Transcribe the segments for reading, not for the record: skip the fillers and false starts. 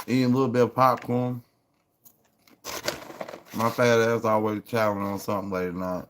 Eating a little bit of popcorn. My fat ass always chowing on something late at night.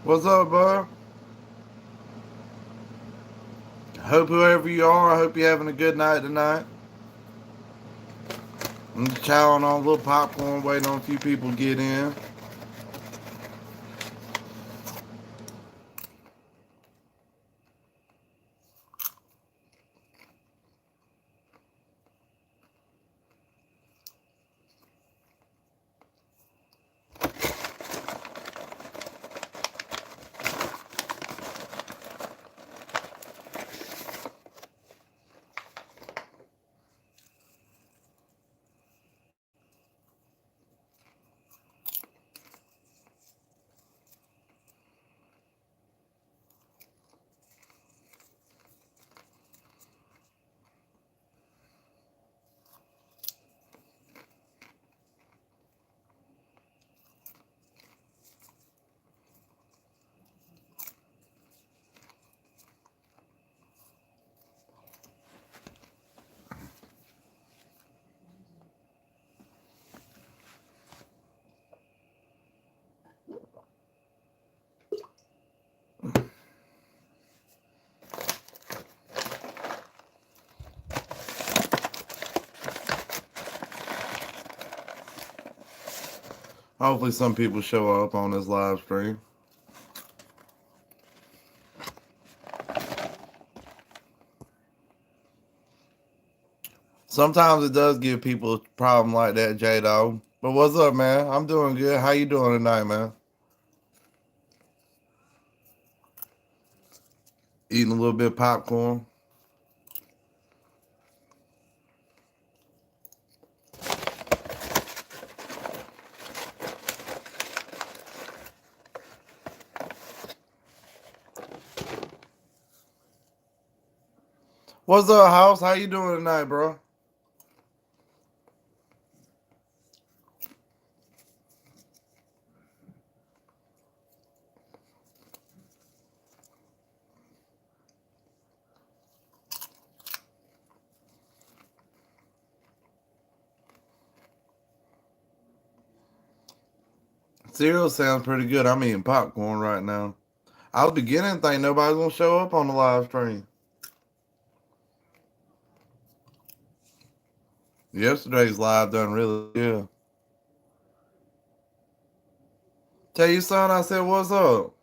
What's up, bro? Hope whoever you are, I hope you're having a good night tonight. I'm just chowing on a little popcorn, waiting on a few people to get in. Hopefully some people show up on this live stream. Sometimes it does give people a problem like that, J-Dog. But what's up, man? I'm doing good. How you doing tonight, man? Eating a little bit of popcorn. What's up, House? How you doing tonight, bro? Cereal sounds pretty good. I'm eating popcorn right now. I was beginning to think nobody's gonna show up on the live stream. Yesterday's live done really good. Tell your son I said, what's up?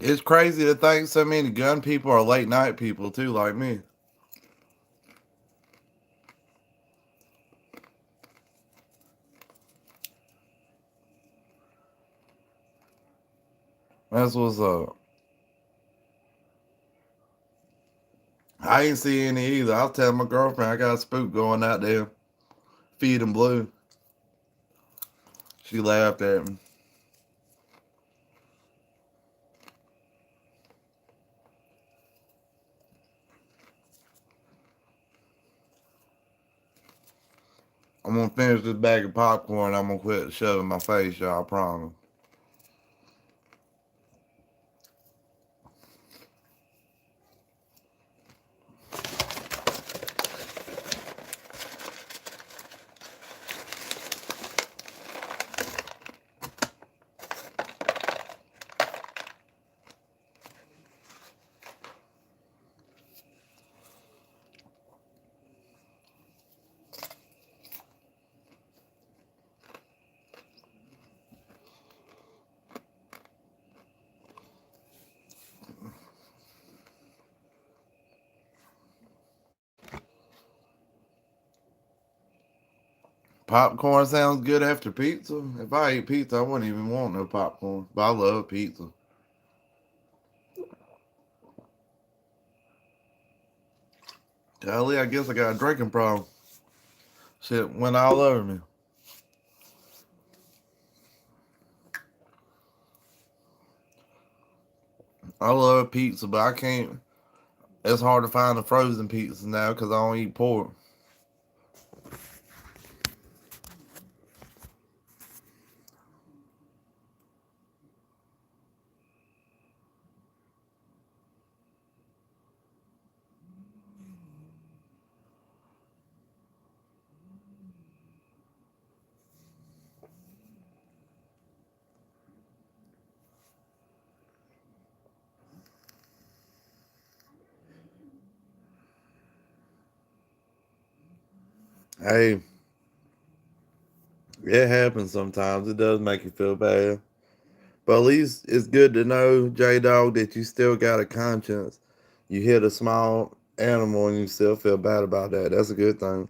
It's crazy to think so many gun people are late night people too, like me. That's what's up. I ain't see any either. I was telling my girlfriend I got a spook going out there feeding blue. She laughed at me. I'm gonna finish this bag of popcorn. I'm gonna quit shoving my face, y'all. I promise. Popcorn sounds good after pizza. If I ate pizza, I wouldn't even want no popcorn. But I love pizza. Golly, I guess I got a drinking problem. Shit went all over me. I love pizza, but I can't. It's hard to find the frozen pizza now because I don't eat pork. Hey, it happens sometimes. It does make you feel bad. But at least it's good to know, J Dog, that you still got a conscience. You hit a small animal and you still feel bad about that. That's a good thing.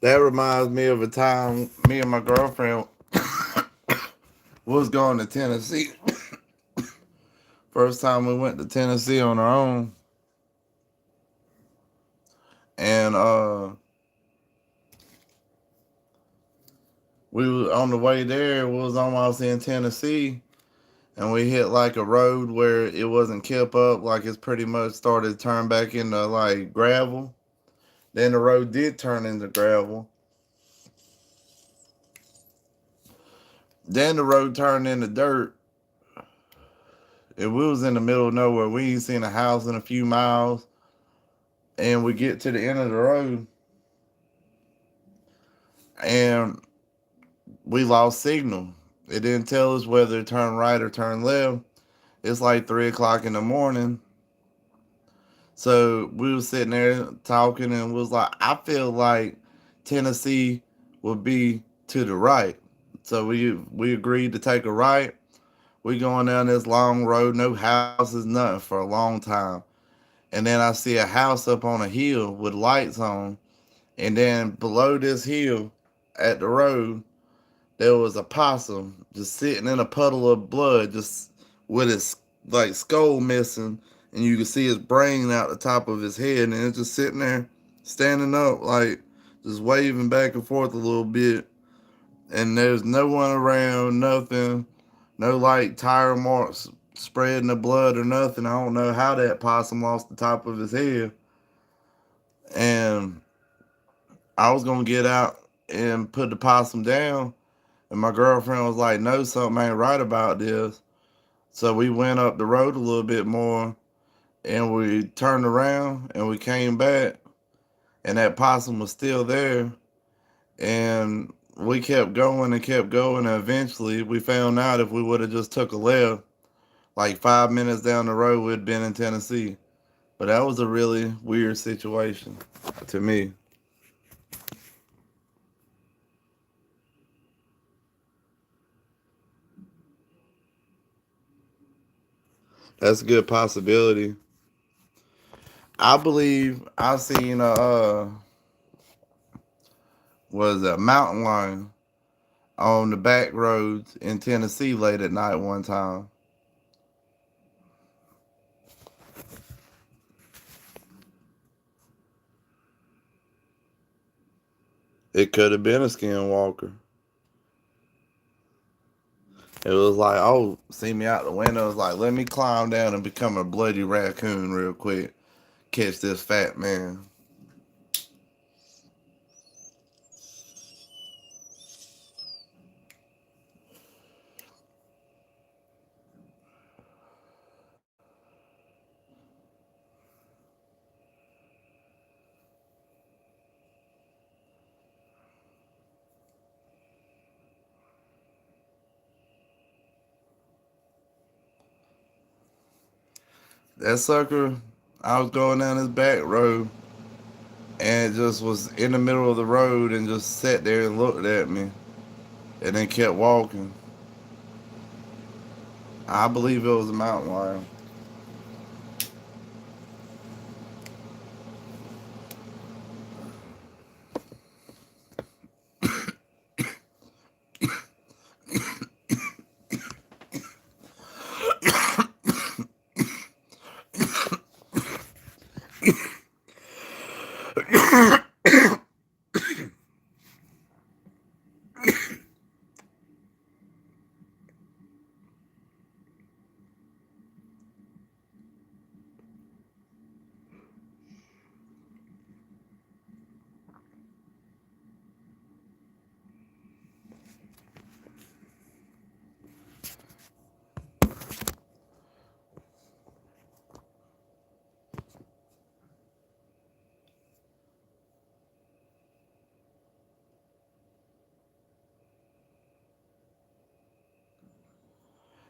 That reminds me of a time me and my girlfriend was going to Tennessee. First time we went to Tennessee on our own. And we was on the way there, we was almost in Tennessee, and we hit like a road where it wasn't kept up, like it's pretty much started to turn back into like gravel. Then the road did turn into gravel. Then the road turned into dirt. And we was in the middle of nowhere. We ain't seen a house in a few miles. And we get to the end of the road. And we lost signal. It didn't tell us whether to turn right or turn left. It's like 3 o'clock in the morning. So we was sitting there talking and was like, I feel like Tennessee would be to the right. So we agreed to take a right. We going down this long road, no houses, nothing for a long time. And then I see a house up on a hill with lights on. And then below this hill at the road, there was a possum just sitting in a puddle of blood, just with his like skull missing, and you could see his brain out the top of his head, and it's just sitting there, standing up, like just waving back and forth a little bit. And there's no one around, nothing, no like tire marks spreading the blood or nothing. I don't know how that possum lost the top of his head. And I was gonna get out and put the possum down, and my girlfriend was like, no, something ain't right about this. So we went up the road a little bit more and we turned around and we came back, and that possum was still there. And we kept going and kept going. And eventually we found out if we would have just took a left, like 5 minutes down the road, we'd been in Tennessee. But that was a really weird situation to me. That's a good possibility. I believe I seen was a mountain lion on the back roads in Tennessee late at night one time. It could have been a skinwalker. It was like, oh, see me out the window. It was like, let me climb down and become a bloody raccoon real quick. Catch this fat man. That sucker, I was going down this back road and it just was in the middle of the road and just sat there and looked at me and then kept walking. I believe it was a mountain lion.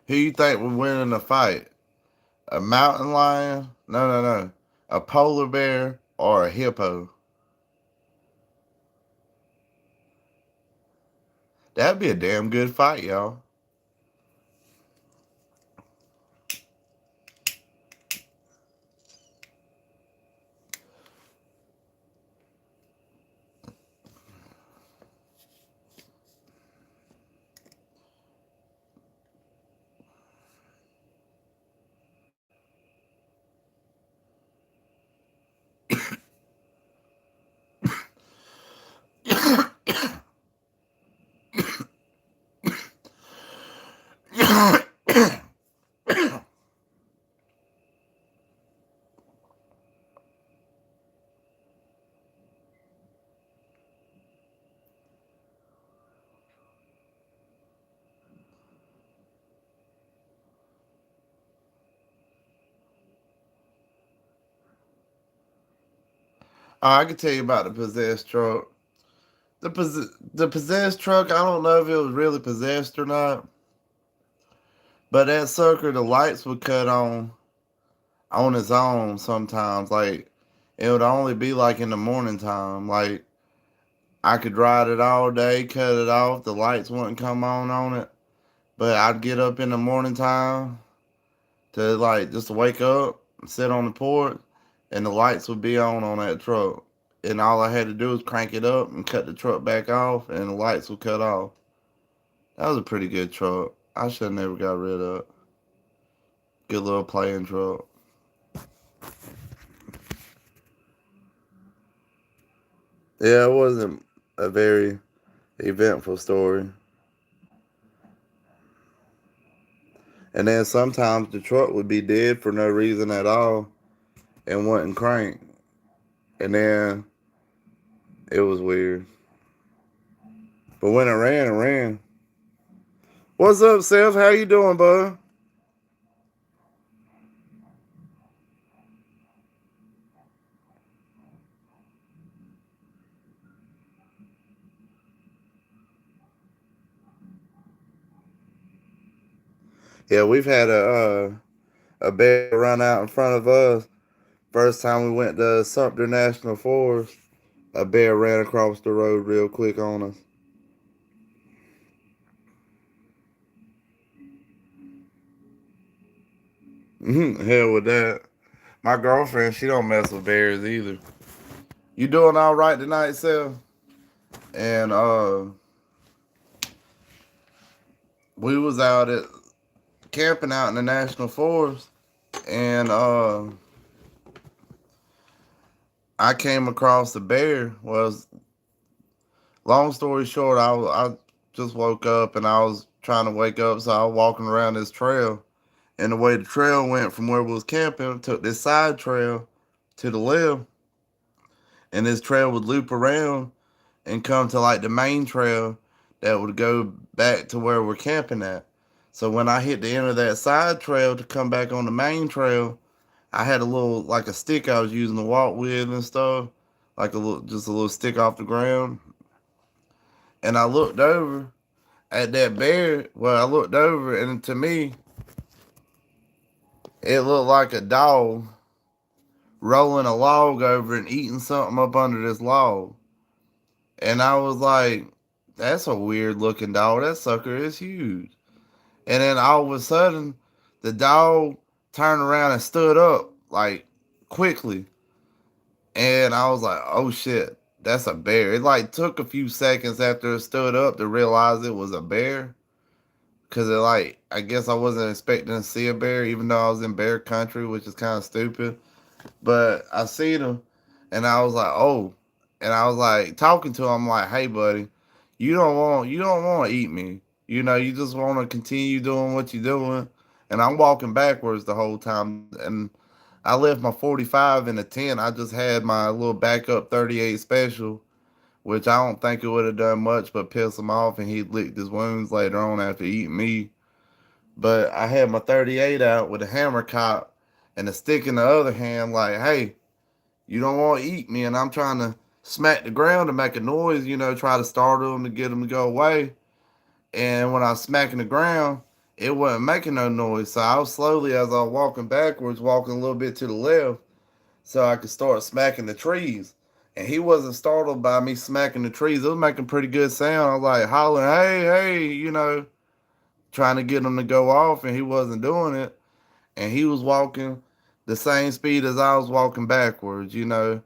Who you think would win in a fight? A mountain lion? No, no, no. A polar bear or a hippo? That'd be a damn good fight, y'all. I can tell you about the possessed truck. The possessed truck, I don't know if it was really possessed or not, but that sucker, the lights would cut on its own sometimes. Like it would only be like in the morning time. Like I could ride it all day, cut it off, the lights wouldn't come on it. But I'd get up in the morning time to like just wake up, sit on the porch, and the lights would be on that truck. And all I had to do was crank it up and cut the truck back off, and the lights would cut off. That was a pretty good truck. I should have never got rid of it. Good little playing truck. Yeah, it wasn't a very eventful story. And then sometimes the truck would be dead for no reason at all and wouldn't crank. And then it was weird. But when it ran, it ran. What's up, Seth? How you doing, bud? Yeah, we've had a bear run out in front of us. First time we went to Sumter National Forest, a bear ran across the road real quick on us. Hell with that. My girlfriend, she don't mess with bears either. You doing all right tonight, Seth? And we was out at camping out in the national forest, and I came across a bear. Was long story short, I just woke up and I was trying to wake up, so I was walking around this trail, and the way the trail went from where we was camping took this side trail to the left, and this trail would loop around and come to like the main trail that would go back to where we're camping at. So when I hit the end of that side trail to come back on the main trail, I had a little like a stick I was using to walk with and stuff, like a little just a little stick off the ground. And I looked over at that bear. Well, I looked over and to me, it looked like a dog rolling a log over and eating something up under this log. And I was like, that's a weird looking dog. That sucker is huge. And then all of a sudden, the dog turned around and stood up like quickly. And I was like, oh shit, that's a bear. It like took a few seconds after it stood up to realize it was a bear. Cause it like, I guess I wasn't expecting to see a bear, even though I was in bear country, which is kind of stupid. But I seen him, and I was like, oh, and I was like talking to him, like, hey, buddy, you don't want to eat me. You know, you just want to continue doing what you're doing. And I'm walking backwards the whole time, and I left my 45 in the tent. I just had my little backup 38 special, which I don't think it would have done much but piss him off, and he licked his wounds later on after eating me. But I had my 38 out with a hammer cock and a stick in the other hand, like, hey, you don't want to eat me, and I'm trying to smack the ground to make a noise, you know, try to startle them to get them to go away. And when I was smacking the ground, it wasn't making no noise. So I was slowly, as I was walking backwards, walking a little bit to the left so I could start smacking the trees. And he wasn't startled by me smacking the trees. It was making pretty good sound. I was like hollering, hey, hey, you know, trying to get him to go off, and he wasn't doing it. And he was walking the same speed as I was walking backwards, you know,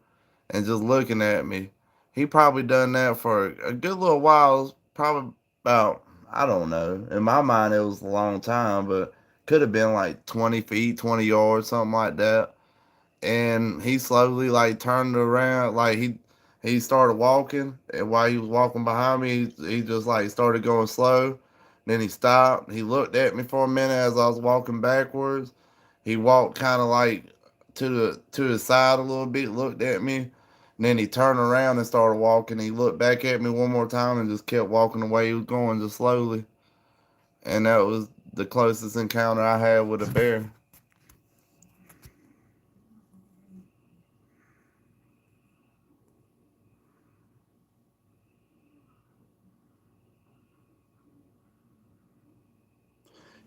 and just looking at me. He probably done that for a good little while. Probably about, I don't know. In my mind, it was a long time, but could have been like 20 feet, 20 yards, something like that. And he slowly like turned around, like he started walking, and while he was walking behind me, he just like started going slow. Then he stopped. He looked at me for a minute as I was walking backwards. He walked kind of like to the side a little bit, looked at me, and then he turned around and started walking. He looked back at me one more time and just kept walking the way he was going, just slowly. And that was the closest encounter I had with a bear.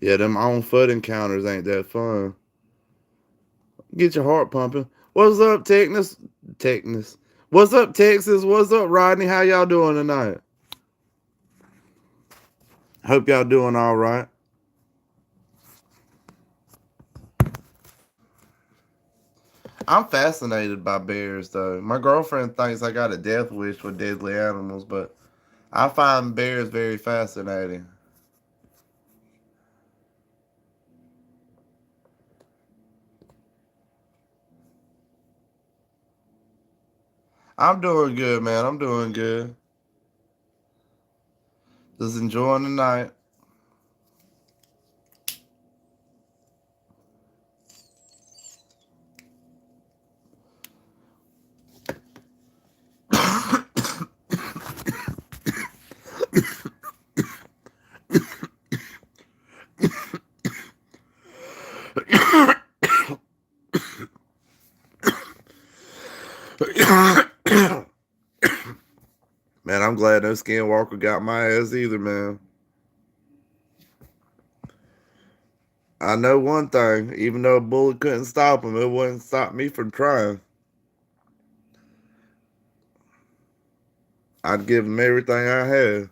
Yeah, them on foot encounters ain't that fun. Get your heart pumping. What's up, Texas? Texas. What's up, Texas? What's up, Rodney? How y'all doing tonight? Hope y'all doing all right. I'm fascinated by bears, though. My girlfriend thinks I got a death wish for deadly animals, but I find bears very fascinating. I'm doing good, man. I'm doing good. Just enjoying the night. Man, I'm glad no skinwalker got my ass either, man. I know one thing. Even though a bullet couldn't stop him, it wouldn't stop me from trying. I'd give him everything I had,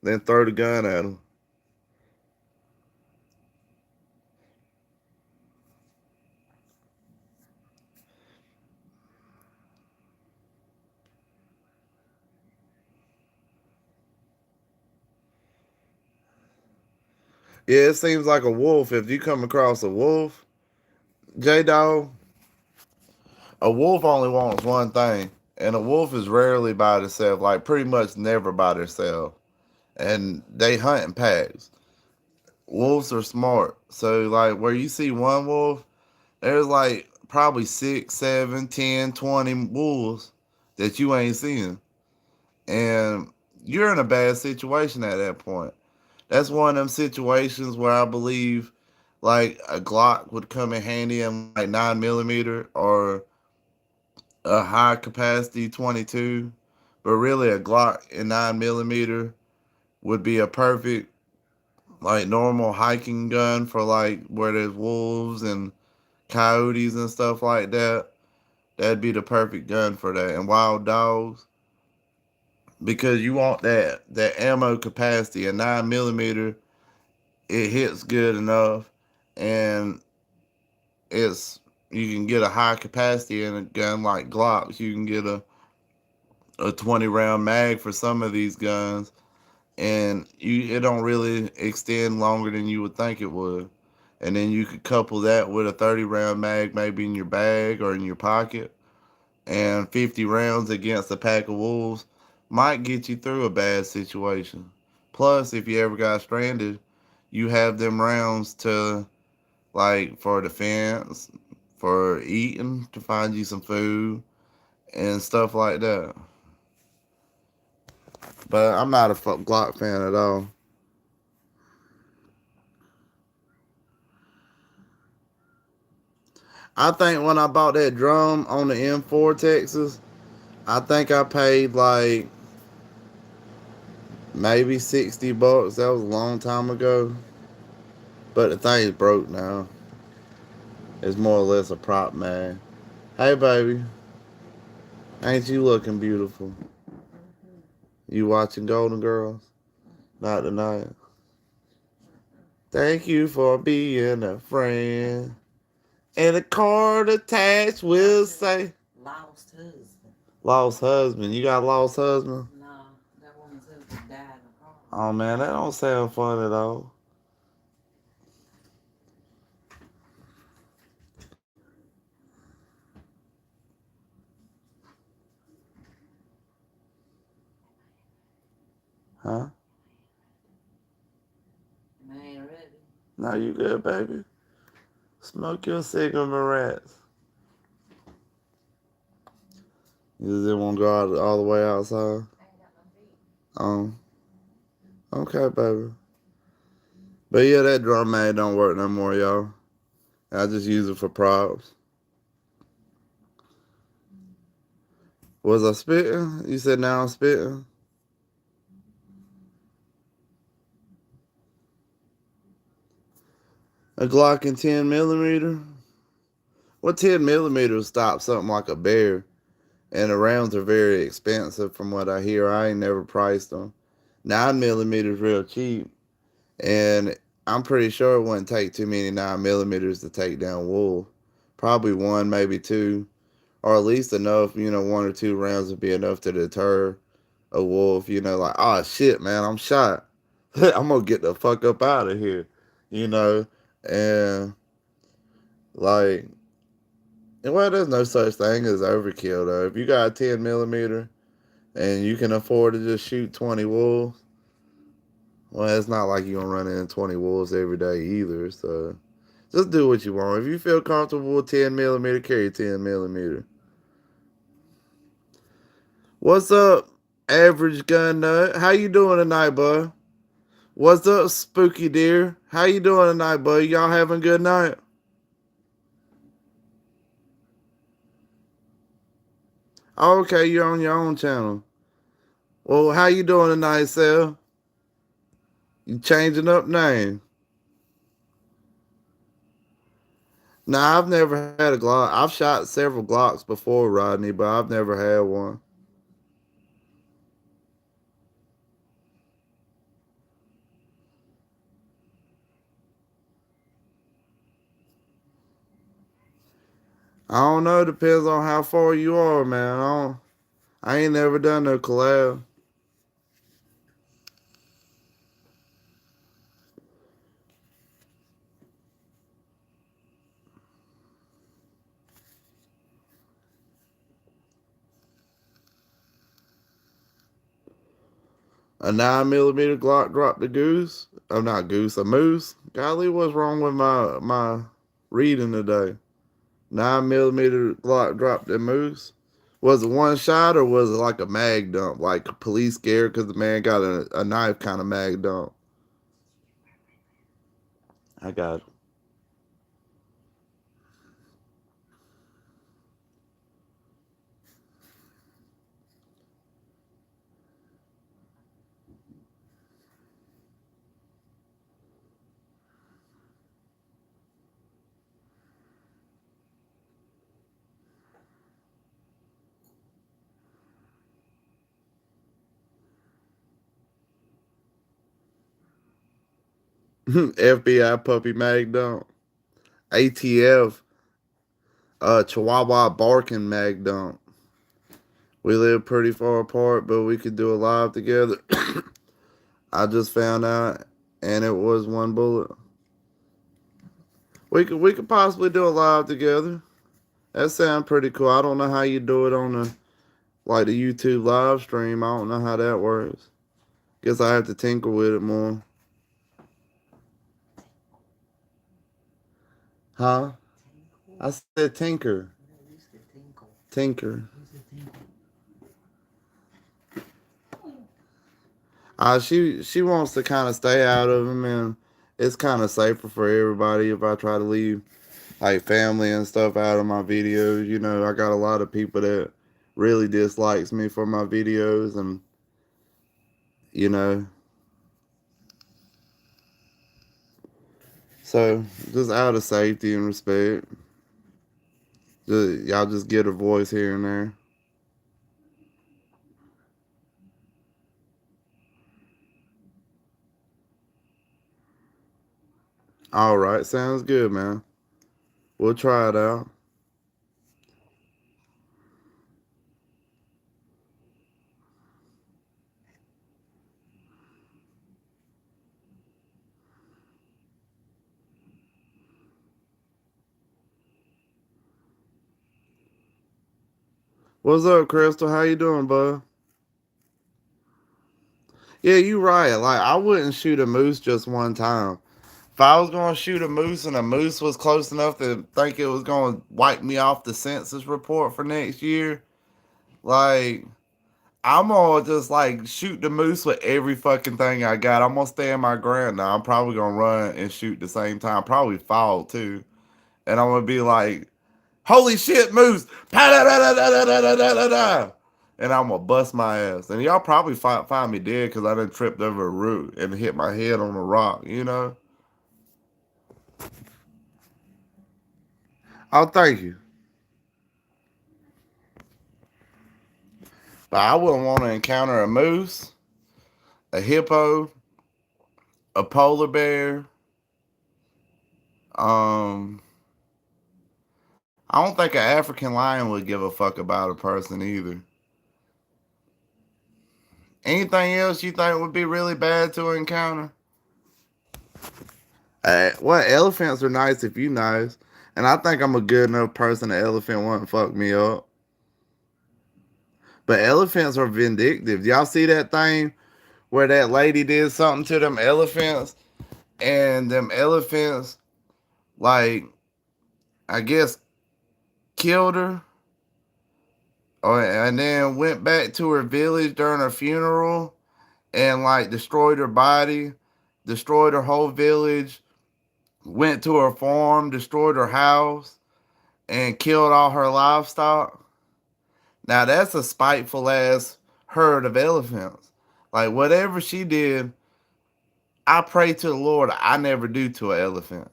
then throw the gun at him. Yeah, it seems like a wolf. If you come across a wolf, J Dog, a wolf only wants one thing, and a wolf is rarely by itself, like pretty much never by themselves. And they hunt in packs. Wolves are smart, so like where you see one wolf, there's like probably 6, 7, 10, 20 wolves that you ain't seeing, and you're in a bad situation at that point. That's one of them situations where I believe like a Glock would come in handy in like 9 millimeter or a high capacity 22, but really a Glock in 9 millimeter would be a perfect like normal hiking gun for like where there's wolves and coyotes and stuff like that. That'd be the perfect gun for that. And wild dogs, because you want that ammo capacity. A 9 millimeter, it hits good enough, and it's you can get a high capacity in a gun like Glocks. You can get a 20 round mag for some of these guns, and it don't really extend longer than you would think it would. And then you could couple that with a 30 round mag maybe in your bag or in your pocket, and 50 rounds against a pack of wolves might get you through a bad situation. Plus, if you ever got stranded, you have them rounds to like for defense, for eating, to find you some food and stuff like that. But I'm not a Glock fan at all. I think when I bought that drum on the M4 Texas, I think I paid like maybe $60. That was a long time ago. But the thing is broke now. It's more or less a prop, man. Hey, baby. Ain't you looking beautiful? You watching Golden Girls? Not tonight. Thank you for being a friend. And a card attached will say Lost husband. lost husband. You got a lost husband? No, that woman's husband died of heart. Oh man, that don't sound fun at all. Huh? I ain't ready. No, you good, baby. Smoke your cigarettes. You just didn't want to go out all the way outside. Um, okay, baby. But yeah, that drum mag don't work no more, y'all. I just use it for props. Was I spitting? You said now I'm spitting? A Glock and 10 millimeter. Well, 10 millimeter stop something like a bear, and the rounds are very expensive from what I hear. I ain't never priced them. 9 millimeters real cheap, and I'm pretty sure it wouldn't take too many 9 millimeters to take down wolf. Probably one, maybe two, or at least enough. One or two rounds would be enough to deter a wolf. Like, oh shit, man, I'm shot. I'm gonna get the fuck up out of here. You know, and like, well, there's no such thing as overkill though. If you got a 10 millimeter and you can afford to just shoot 20 wolves, well, it's not like you're gonna run in 20 wolves every day either. So just do what you want. If you feel comfortable with 10 millimeter, carry 10 millimeter. What's up, average gun nut? How you doing tonight, bud? What's up, spooky deer? How you doing tonight, bud? Y'all having a good night? Oh, okay, you're on your own channel. Well, how you doing tonight, Sel? You changing up name? Nah, I've never had a Glock. I've shot several Glocks before, Rodney, but I've never had one. I don't know. Depends on how far you are, man. I ain't never done no collab. A 9 millimeter Glock dropped a goose. I'm not goose, a moose. Golly, what's wrong with my reading today? 9 millimeter Glock dropped a moose. Was it one shot or was it like a mag dump? Like police scared because the man got a knife kind of mag dump. I got it. FBI puppy mag dump. ATF Chihuahua barking mag dump. We live pretty far apart, but we could do a live together. I just found out, and it was one bullet. We could possibly do a live together. That sounds pretty cool. I don't know how you do it on the YouTube live stream. I don't know how that works. Guess I have to tinker with it more. Huh? I said tinker. No, you said tinkle. Tinker. You said tinkle. She wants to kind of stay out of them, and it's kind of safer for everybody if I try to leave like family and stuff out of my videos. I got a lot of people that really dislikes me for my videos, and you know, so just out of safety and respect, y'all just get a voice here and there. All right, sounds good, man. We'll try it out. What's up, Crystal? How you doing, bud? Yeah, you right. Like I wouldn't shoot a moose just one time. If I was gonna shoot a moose and a moose was close enough to think it was gonna wipe me off the census report for next year, like I'm gonna just like shoot the moose with every fucking thing I got. I'm gonna stand my ground now. I'm probably gonna run and shoot the same time. Probably fall too. And I'm gonna be like, holy shit, moose! Pa-da-da-da-da-da-da-da-da-da. And I'm gonna bust my ass. And y'all probably find me dead because I done tripped over a root and hit my head on a rock, Oh, thank you. But I wouldn't want to encounter a moose, a hippo, a polar bear. Um, I don't think an African lion would give a fuck about a person either. Anything else you think would be really bad to encounter? Well, elephants are nice if you nice. And I think I'm a good enough person the elephant wouldn't fuck me up. But elephants are vindictive. Y'all see that thing where that lady did something to them elephants? And them elephants, like, I guess, killed her. And then went back to her village during her funeral and, like, destroyed her body, destroyed her whole village, went to her farm, destroyed her house, and killed all her livestock. Now that's a spiteful ass herd of elephants. Like whatever she did, I pray to the Lord I never do to an elephant.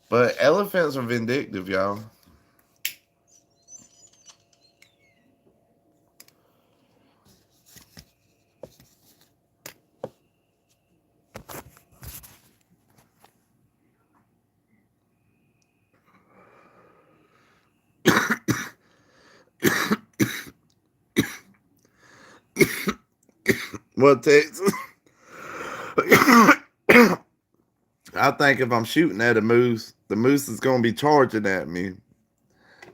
But elephants are vindictive, y'all. Well, Texas, I think if I'm shooting at a moose, the moose is gonna be charging at me.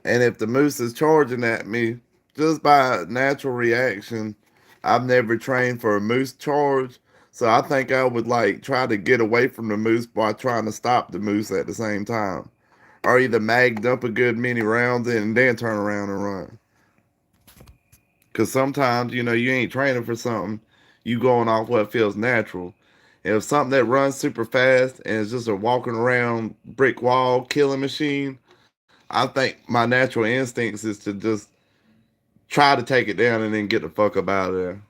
And if the moose is charging at me, just by natural reaction, I've never trained for a moose charge. So I think I would like try to get away from the moose by trying to stop the moose at the same time. Or either mag dump a good many rounds in and then turn around and run. Because sometimes, you ain't training for something, you going off what feels natural. If something that runs super fast and is just a walking around brick wall killing machine, I think my natural instincts is to just try to take it down and then get the fuck up out of there.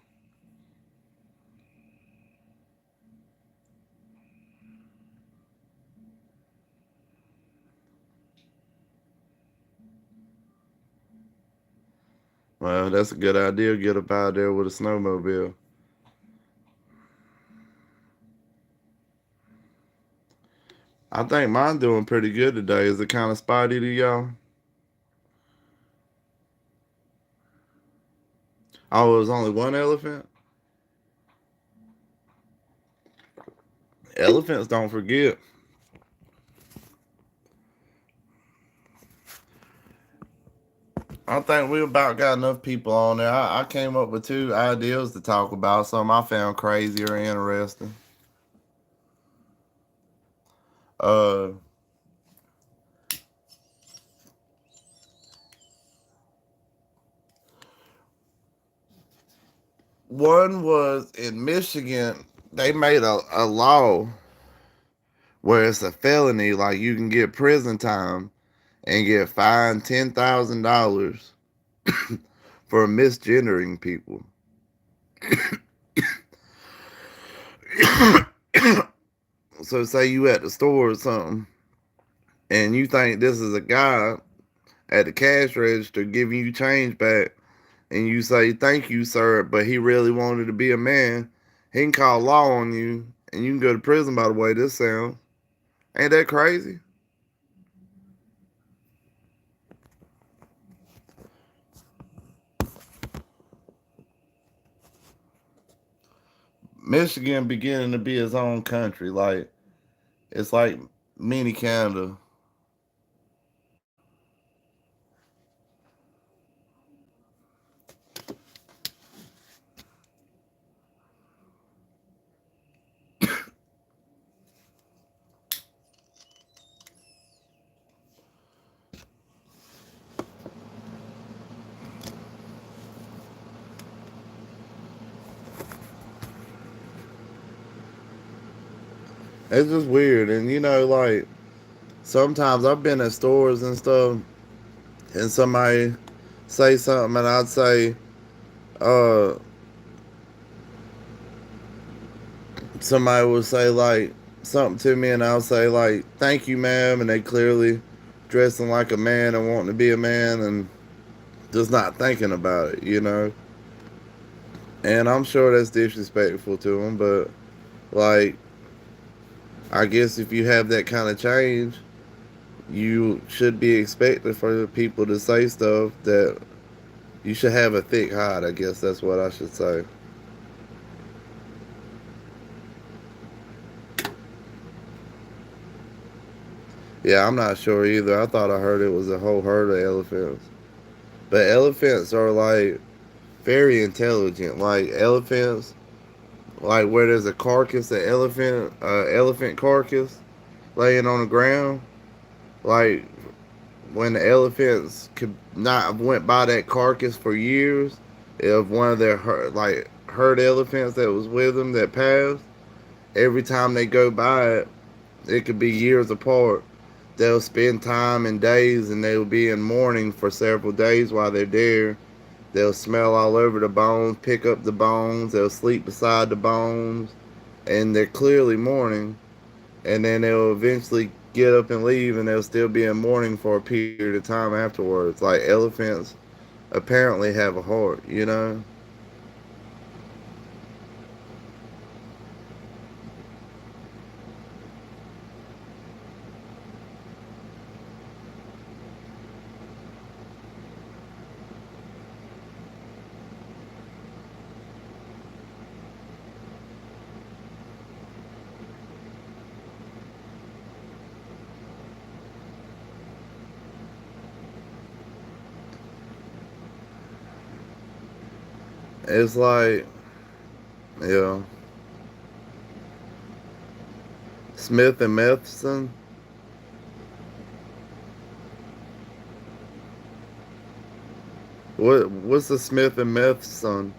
Well, that's a good idea. Get up out there with a snowmobile. I think mine doing pretty good today. Is it kind of spotty to y'all? Oh, it was only one elephant? Elephants don't forget. I think we about got enough people on there. I came up with two ideas to talk about. Some I found crazy or interesting. Uh, One was in Michigan. They made a law where it's a felony, like you can get prison time and get fined $10,000 for misgendering people. So say you at the store or something, and you think this is a guy at the cash register giving you change back, and you say thank you, sir, but he really wanted to be a man. He can call law on you, and you can go to prison. By the way, this sounds ain't that crazy? Michigan beginning to be its own country. Like it's like mini Canada. It's just weird, and like sometimes I've been at stores and stuff, and somebody say something, and I'd say, uh, somebody would say like something to me and I'll say like, "Thank you, ma'am," and they clearly dressing like a man and wanting to be a man and just not thinking about it, you know. And I'm sure that's disrespectful to them, but like, I guess if you have that kind of change, you should be expected for people to say stuff that you should have a thick hide. I guess that's what I should say. Yeah, I'm not sure either. I thought I heard it was a whole herd of elephants. But elephants are like very intelligent. Like elephants, like where there's a carcass, an elephant carcass laying on the ground. Like when the elephants could not have went by that carcass for years, if one of their like herd elephants that was with them that passed, every time they go by it, it could be years apart. They'll spend time and days, and they'll be in mourning for several days while they're there. They'll smell all over the bones, pick up the bones. They'll sleep beside the bones, and they're clearly mourning. And then they'll eventually get up and leave, and they'll still be in mourning for a period of time afterwards. Like elephants apparently have a heart, you know? It's like, yeah, Smith and Matheson. What's the Smith and Matheson?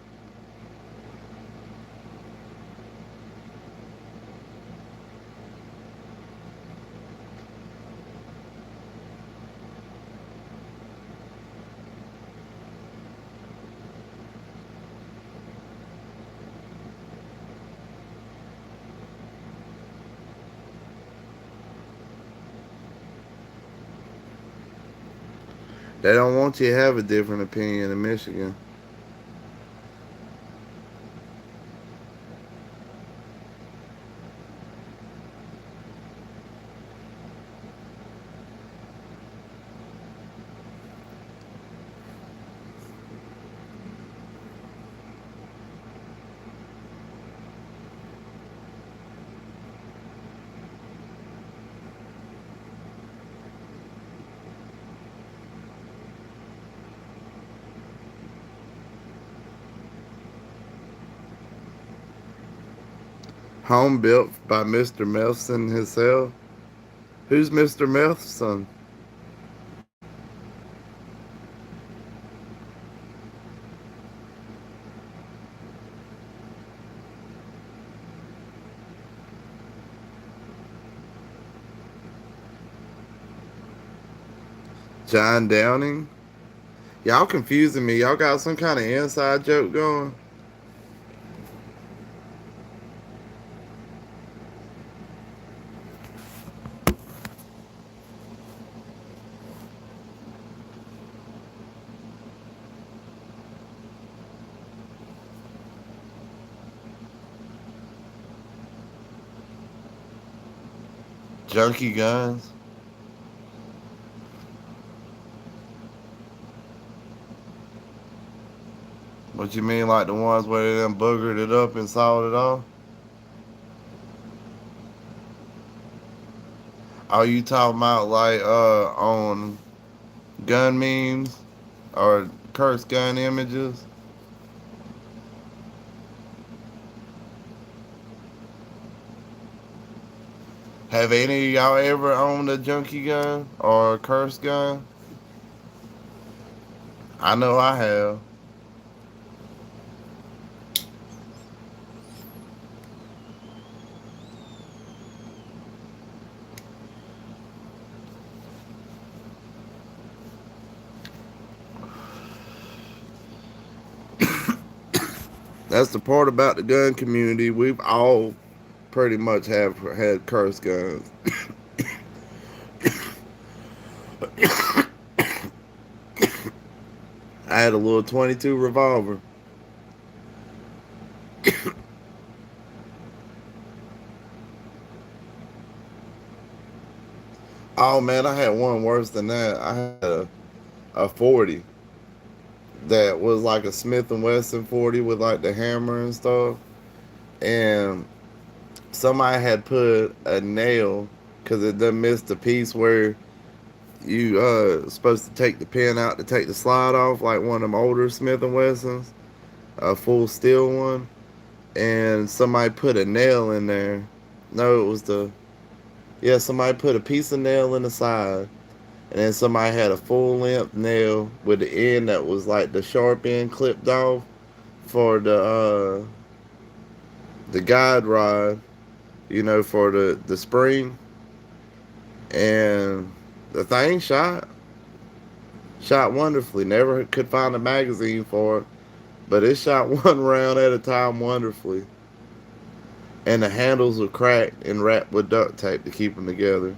They don't want you to have a different opinion in Michigan. Home built by Mr. Melson himself. Who's Mr. Melson? John Downing? Y'all confusing me. Y'all got some kind of inside joke going? Junkie guns? What you mean, like the ones where they done boogered it up and sawed it off? Are you talking about like on gun memes or curse gun images? Have any of y'all ever owned a junkie gun or a curse gun? I know I have. That's the part about the gun community. We've all pretty much have had curse guns. I had a little 22 revolver. Oh man, I had one worse than that. I had a 40 that was like a Smith and Wesson 40 with like the hammer and stuff. And somebody had put a nail because it done missed the piece where you supposed to take the pin out to take the slide off, like one of them older Smith and Wessons, a full steel one. And somebody put a nail in there. No, it was the somebody put a piece of nail in the side, and then somebody had a full length nail with the end that was like the sharp end clipped off for the guide rod, for the spring, and the thing shot wonderfully. Never could find a magazine for it, but it shot one round at a time wonderfully. And the handles were cracked and wrapped with duct tape to keep them together.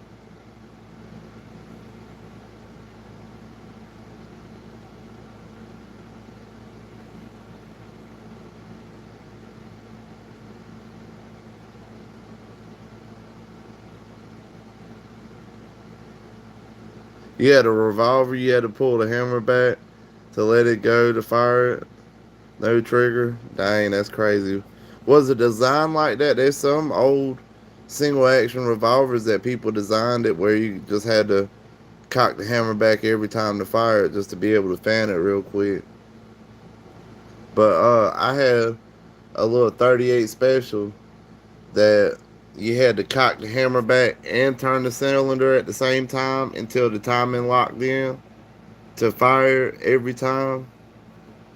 You had a revolver, you had to pull the hammer back to let it go to fire it. No trigger. Dang, that's crazy. Was it designed like that? There's some old single action revolvers that people designed it where you just had to cock the hammer back every time to fire it just to be able to fan it real quick. But I had a little 38 special that you had to cock the hammer back and turn the cylinder at the same time until the timing locked in to fire every time.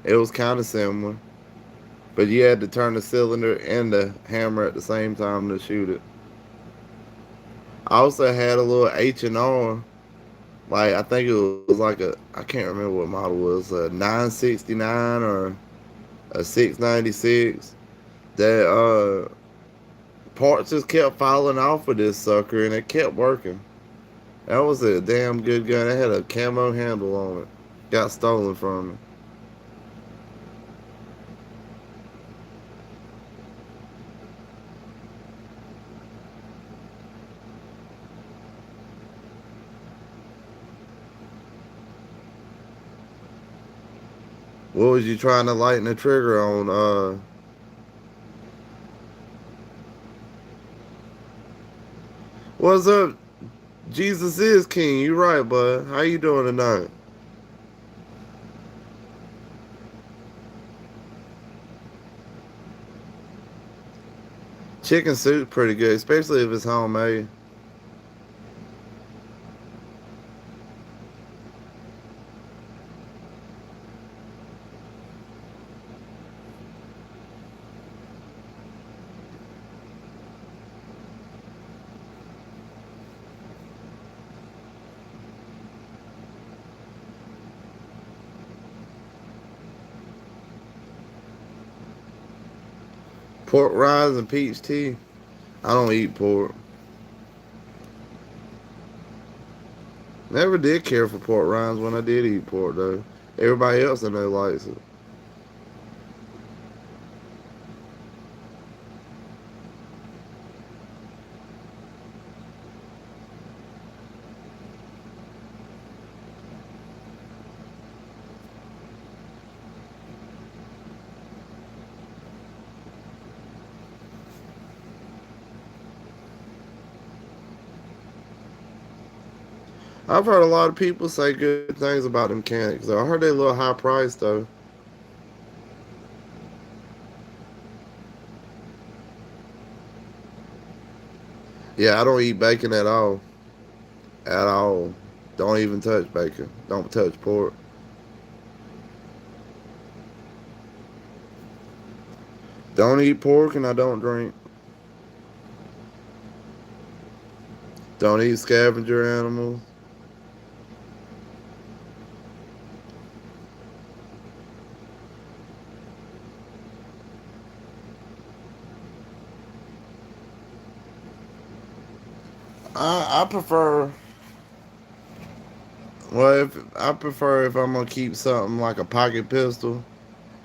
It was kind of similar, but you had to turn the cylinder and the hammer at the same time to shoot it. I also had a little H&R, like I think it was like I can't remember what model it was, a 969 or a 696. That parts just kept falling off of this sucker, and it kept working. That was a damn good gun. It had a camo handle on it. Got stolen from me. What was you trying to lighten the trigger on? What's up? Jesus is king. You right, bud. How you doing tonight? Chicken soup pretty good, especially if it's homemade. Pork rinds and peach tea. I don't eat pork. Never did care for pork rinds when I did eat pork though. Everybody else I know likes it. I've heard a lot of people say good things about them canics. I heard they a little high priced though. Yeah, I don't eat bacon at all. At all. Don't even touch bacon. Don't touch pork. Don't eat pork and I don't drink. Don't eat scavenger animals. I prefer. Well, if I prefer if I'm gonna keep something like a pocket pistol,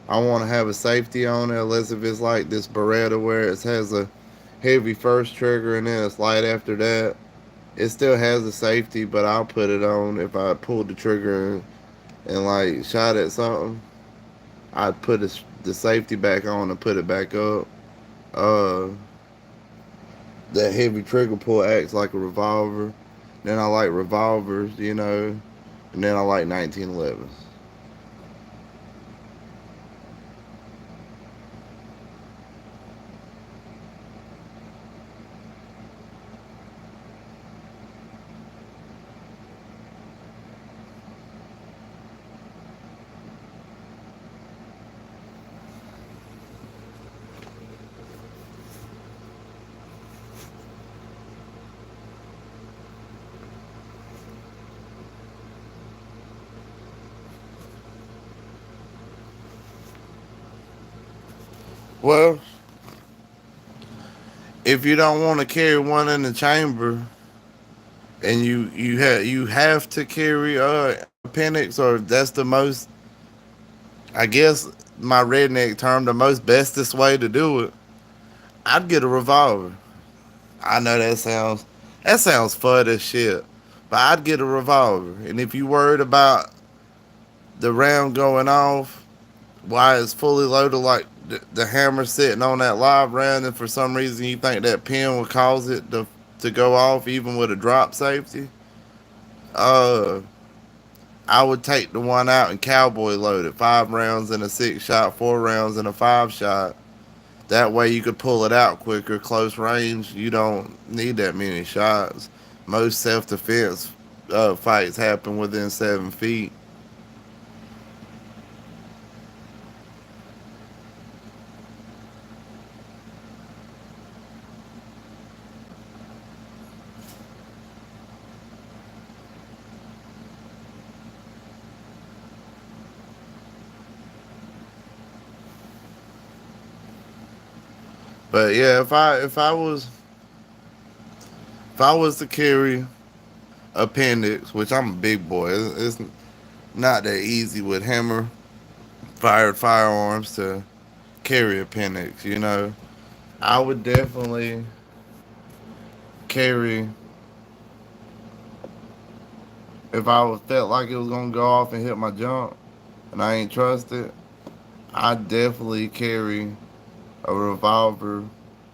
I want to have a safety on it. Unless if it's like this Beretta where it has a heavy first trigger and then it's light after that. It still has a safety, but I'll put it on if I pulled the trigger and like shot at something. I'd put the safety back on and put it back up. Uh, that heavy trigger pull acts like a revolver. Then I like revolvers, and then I like 1911s. Well, if you don't want to carry one in the chamber, and you have to carry appendix, or that's the most, I guess my redneck term, the most bestest way to do it, I'd get a revolver. I know that sounds fun as shit, but I'd get a revolver. And if you worried about the round going off, why it's fully loaded, like the hammer sitting on that live round, and for some reason you think that pin would cause it to go off even with a drop safety, uh, I would take the one out and cowboy load it. 5 rounds in a 6 shot, 4 rounds in a 5 shot. That way you could pull it out quicker. Close range, you don't need that many shots. Most self defense fights happen within 7 feet. But yeah, if I was to carry appendix, which I'm a big boy, it's not that easy with hammer fired firearms to carry appendix. I would definitely carry, if felt like it was gonna go off and hit my jump, and I ain't trusted. I definitely carry a revolver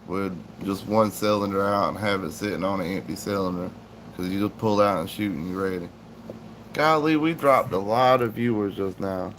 with just one cylinder out and have it sitting on an empty cylinder, because you just pull out and shoot and you're ready. Golly, we dropped a lot of viewers just now.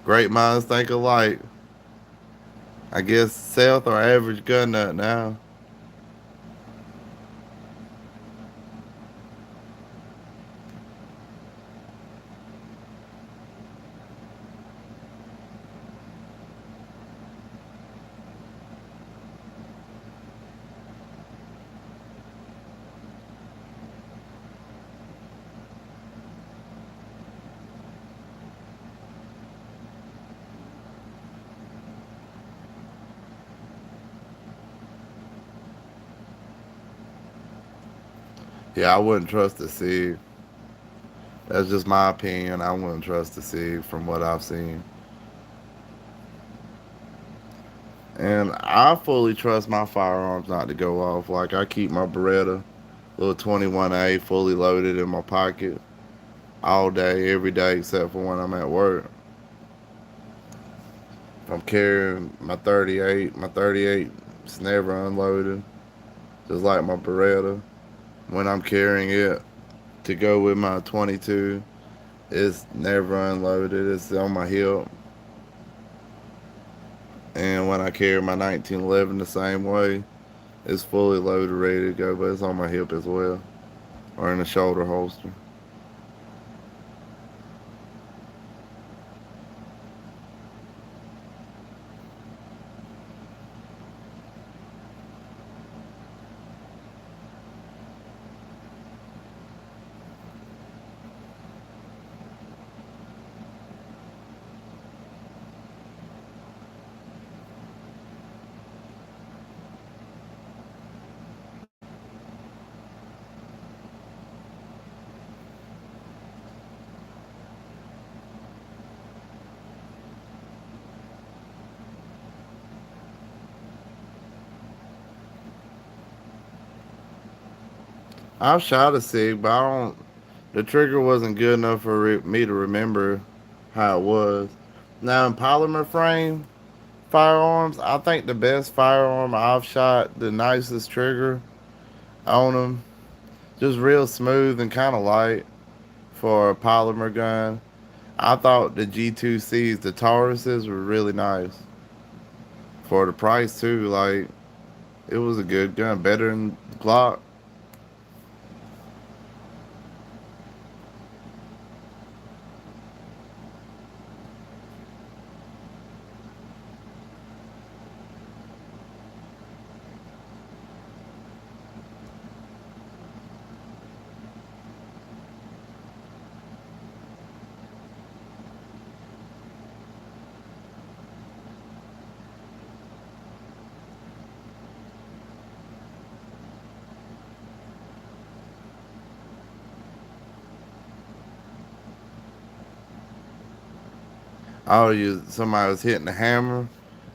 Great minds think alike. I guess South or average gun nut now. Yeah, I wouldn't trust the Sig. That's just my opinion. I wouldn't trust the Sig from what I've seen. And I fully trust my firearms not to go off. Like, I keep my Beretta little 21A fully loaded in my pocket all day, every day, except for when I'm at work. If I'm carrying my 38 is never unloaded, just like my Beretta. When I'm carrying it to go with my 22, it's never unloaded. It's on my hip. And when I carry my 1911 the same way, it's fully loaded, ready to go, but it's on my hip as well, or in the shoulder holster. I've shot a SIG, but I don't. The trigger wasn't good enough for me to remember how it was. Now in polymer frame firearms, I think the best firearm I've shot, the nicest trigger on them, just real smooth and kind of light for a polymer gun. I thought the G2Cs, the Tauruses, were really nice for the price too. Like it was a good gun, better than Glock. Oh, you somebody was hitting the hammer,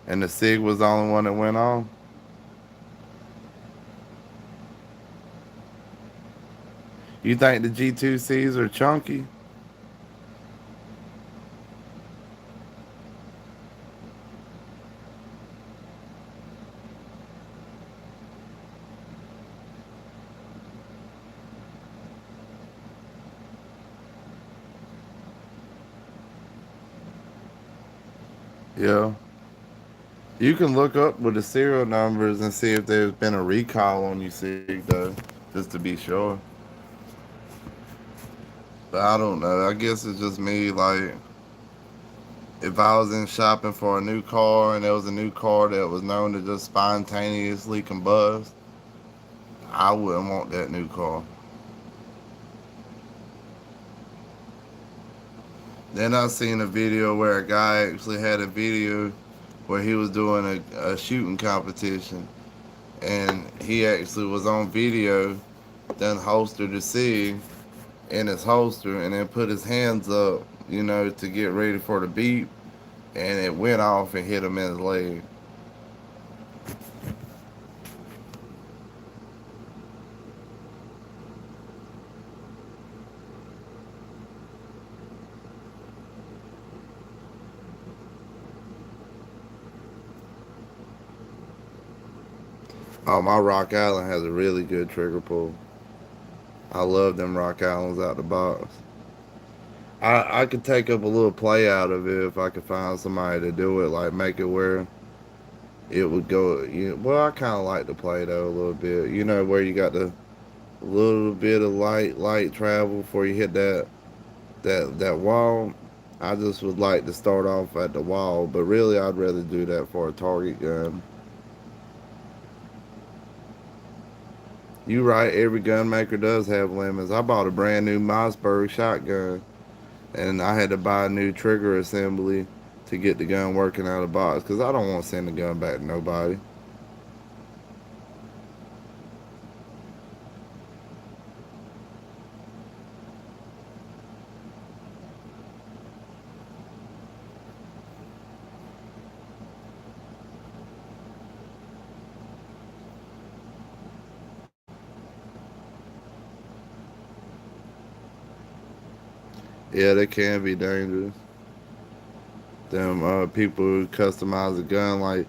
and the Sig was the only one that went on. You think the G2Cs are chunky? Yeah. You can look up with the serial numbers and see if there's been a recall on your Sig though, just to be sure. But I don't know. I guess it's just me. Like, if I was in shopping for a new car and there was a new car that was known to just spontaneously combust, I wouldn't want that new car. Then I seen a video where a guy actually had a video where he was doing a shooting competition, and he actually was on video, then holstered the SIG in his holster, and then put his hands up, to get ready for the beep, and it went off and hit him in his leg. Oh, my Rock Allen has a really good trigger pull. I love them Rock Allens out the box. I could take up a little play out of it if I could find somebody to do it, like make it where it would go. Well, I kind of like to play though a little bit. Where you got the little bit of light travel before you hit that wall. I just would like to start off at the wall, but really I'd rather do that for a target gun. You right, every gun maker does have limits. I bought a brand new Mossberg shotgun, and I had to buy a new trigger assembly to get the gun working out of the box because I don't want to send the gun back to nobody. Yeah, that can be dangerous. Them people who customize a gun, like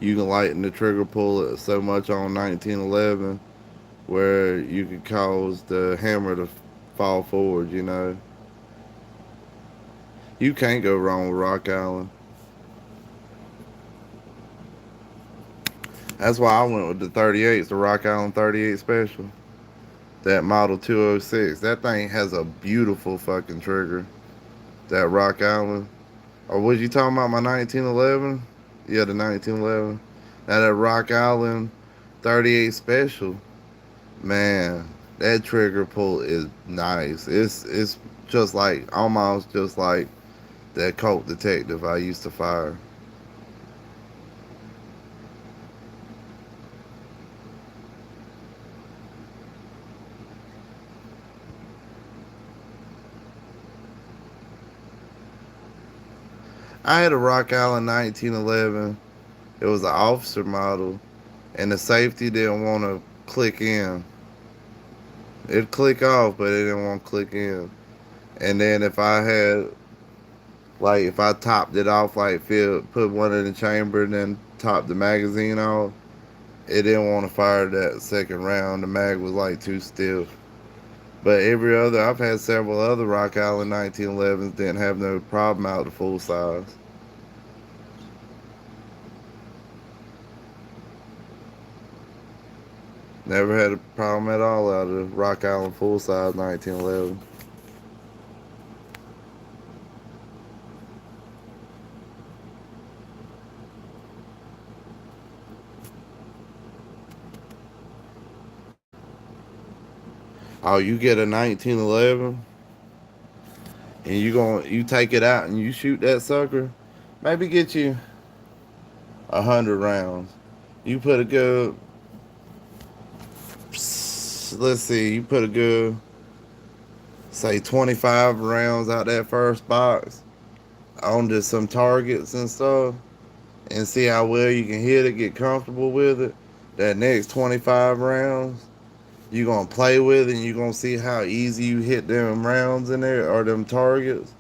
you can lighten the trigger pull so much on 1911 where you could cause the hammer to fall forward. You can't go wrong with Rock Allen. That's why I went with the 38s, the Rock Allen 38 Special. That Model 206. That thing has a beautiful fucking trigger. That Rock Allen. Or was you talking about my 1911? Yeah, the 1911. Now that Rock Allen 38 Special. Man, that trigger pull is nice. It's just like almost just like that Colt Detective I used to fire. I had a Rock Allen 1911. It was an officer model, and the safety didn't want to click in. It'd click off, but it didn't want to click in. And then if I had, like, if I topped it off, like, put one in the chamber and then topped the magazine off, it didn't want to fire that second round. The mag was, like, too stiff. But I've had several other Rock Island 1911s didn't have no problem out the full size. Never had a problem at all out of Rock Island full size 1911. Oh, you get a 1911 and you take it out and you shoot that sucker, maybe get you 100 rounds. You put a good, let's see, you put a good, say 25 rounds out that first box on just some targets and stuff, and see how well you can hit it, get comfortable with it. That next 25 rounds, you're gonna play with it and you're gonna see how easy you hit them rounds in there or them targets.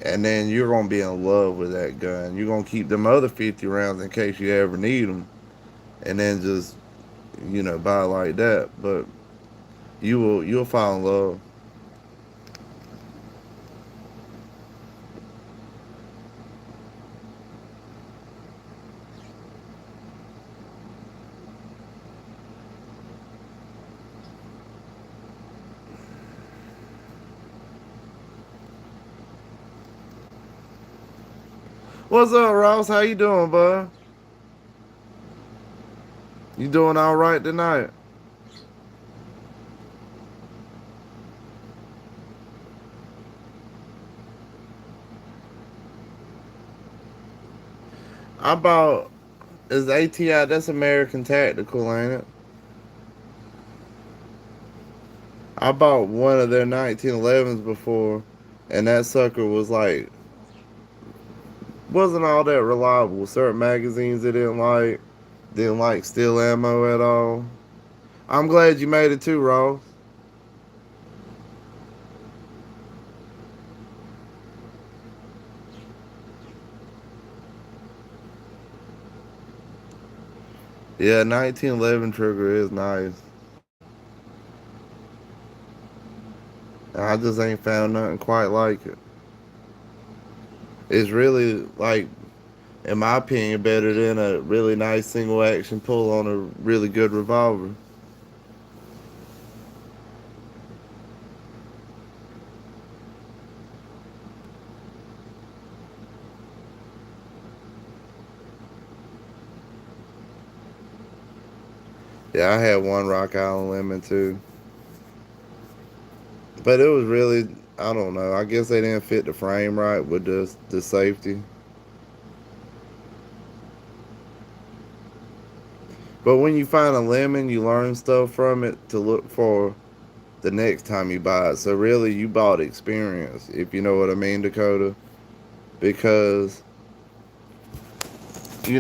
And then you're gonna be in love with that gun. You're gonna keep them other 50 rounds in case you ever need them, and then just buy like that. But you'll fall in love. What's up, Ross? How you doing, bud? You doing all right tonight? I bought is ATI. That's American Tactical, ain't it? I bought one of their 1911s before, and that sucker was like wasn't all that reliable. Certain magazines it didn't like steel ammo at all. I'm glad you made it too, Ross. Yeah, 1911 trigger is nice. I just ain't found nothing quite like it. It's really like, in my opinion, better than a really nice single action pull on a really good revolver. Yeah, I had one Rock Island Lemon too, but it was really, I don't know. I guess they didn't fit the frame right with the safety. But when you find a lemon, you learn stuff from it to look for the next time you buy it. So really, you bought experience, if you know what I mean, Dakota. Because you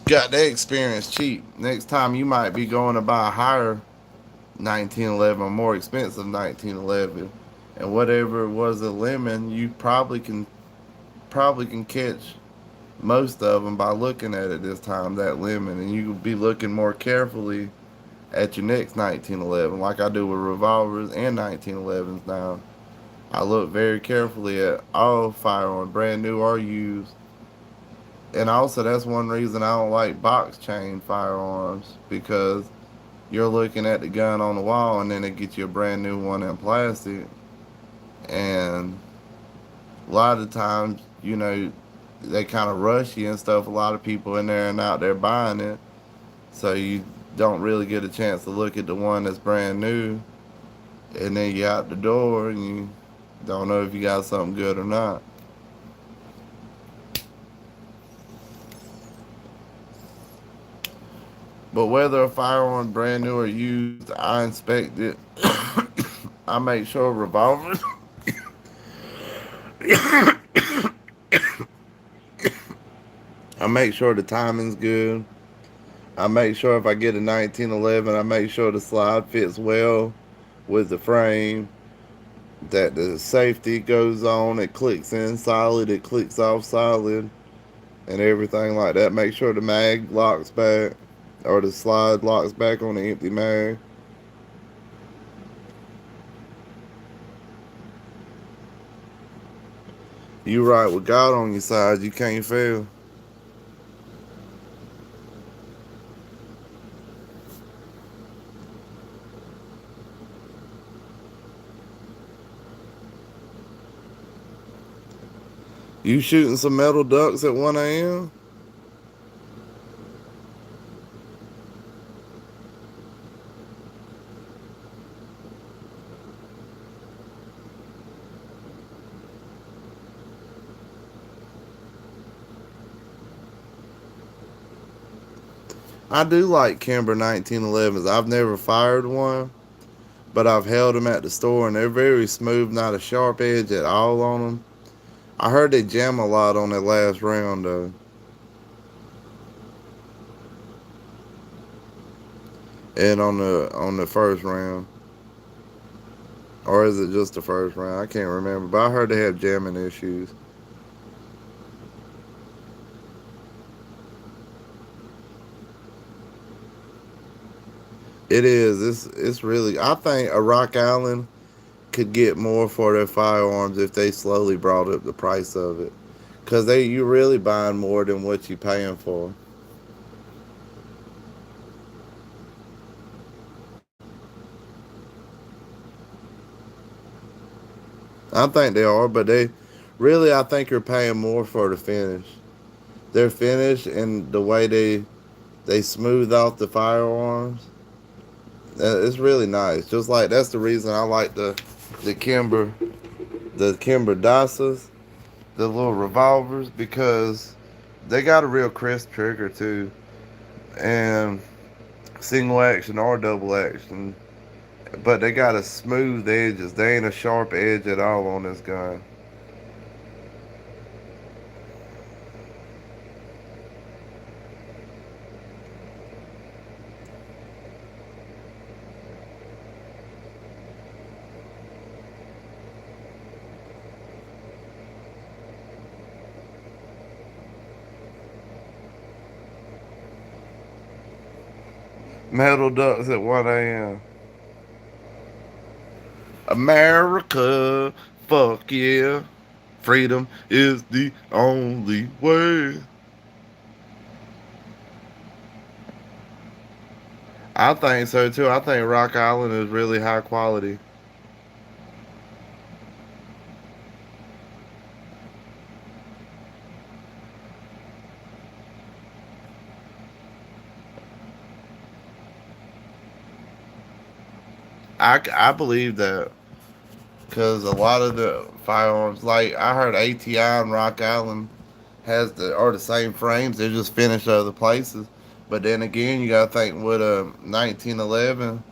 got that experience cheap. Next time you might be going to buy a higher 1911 or more expensive 1911, and whatever it was a lemon, you probably can catch most of them by looking at it this time, that lemon, and you will be looking more carefully at your next 1911, like I do with revolvers and 1911s now. I look very carefully at all firearms, brand new or used. And also, that's one reason I don't like box chain firearms, because you're looking at the gun on the wall and then they get you a brand new one in plastic. And a lot of the times, they kind of rush you and stuff. A lot of people in there and out there buying it. So you don't really get a chance to look at the one that's brand new. And then you out the door and you don't know if you got something good or not. But whether a firearm brand new or used, I inspect it. I make sure revolvers. I make sure the timing's good. I make sure if I get a 1911, I make sure the slide fits well. with the frame, that the safety goes on, it clicks in solid, it clicks off solid, and everything like that. Make sure the mag locks back, or the slide locks back on the empty mag. You right with God on your side, you can't fail. You shooting some metal ducks at 1 a.m.? I do like Kimber 1911s. I've never fired one, but I've held them at the store, and they're very smooth, not a sharp edge at all on them. I heard they jam a lot on that last round, though, and on the first round. Or is it just the first round? I can't remember, but I heard they have jamming issues. It is. It's really. I think a Rock Island could get more for their firearms if they slowly brought up the price of it, cause you really buying more than what you paying for. I think they are, but they really, I think you're paying more for the finish. Their finish and the way they smooth out the firearms. It's really nice. Just like that's the reason I like the Kimber the Kimber Dasas, the little revolvers, because they got a real crisp trigger too, and single action or double action. But they got a smooth edges. They ain't a sharp edge at all on this gun. Metal ducks at 1 a.m. America, fuck yeah. Freedom is the only way. I think so too. I think Rock Island is really high quality. I believe that because a lot of the firearms, like I heard ATI and Rock Island has the same frames. They're just finished other places. But then again, you gotta think with a 1911,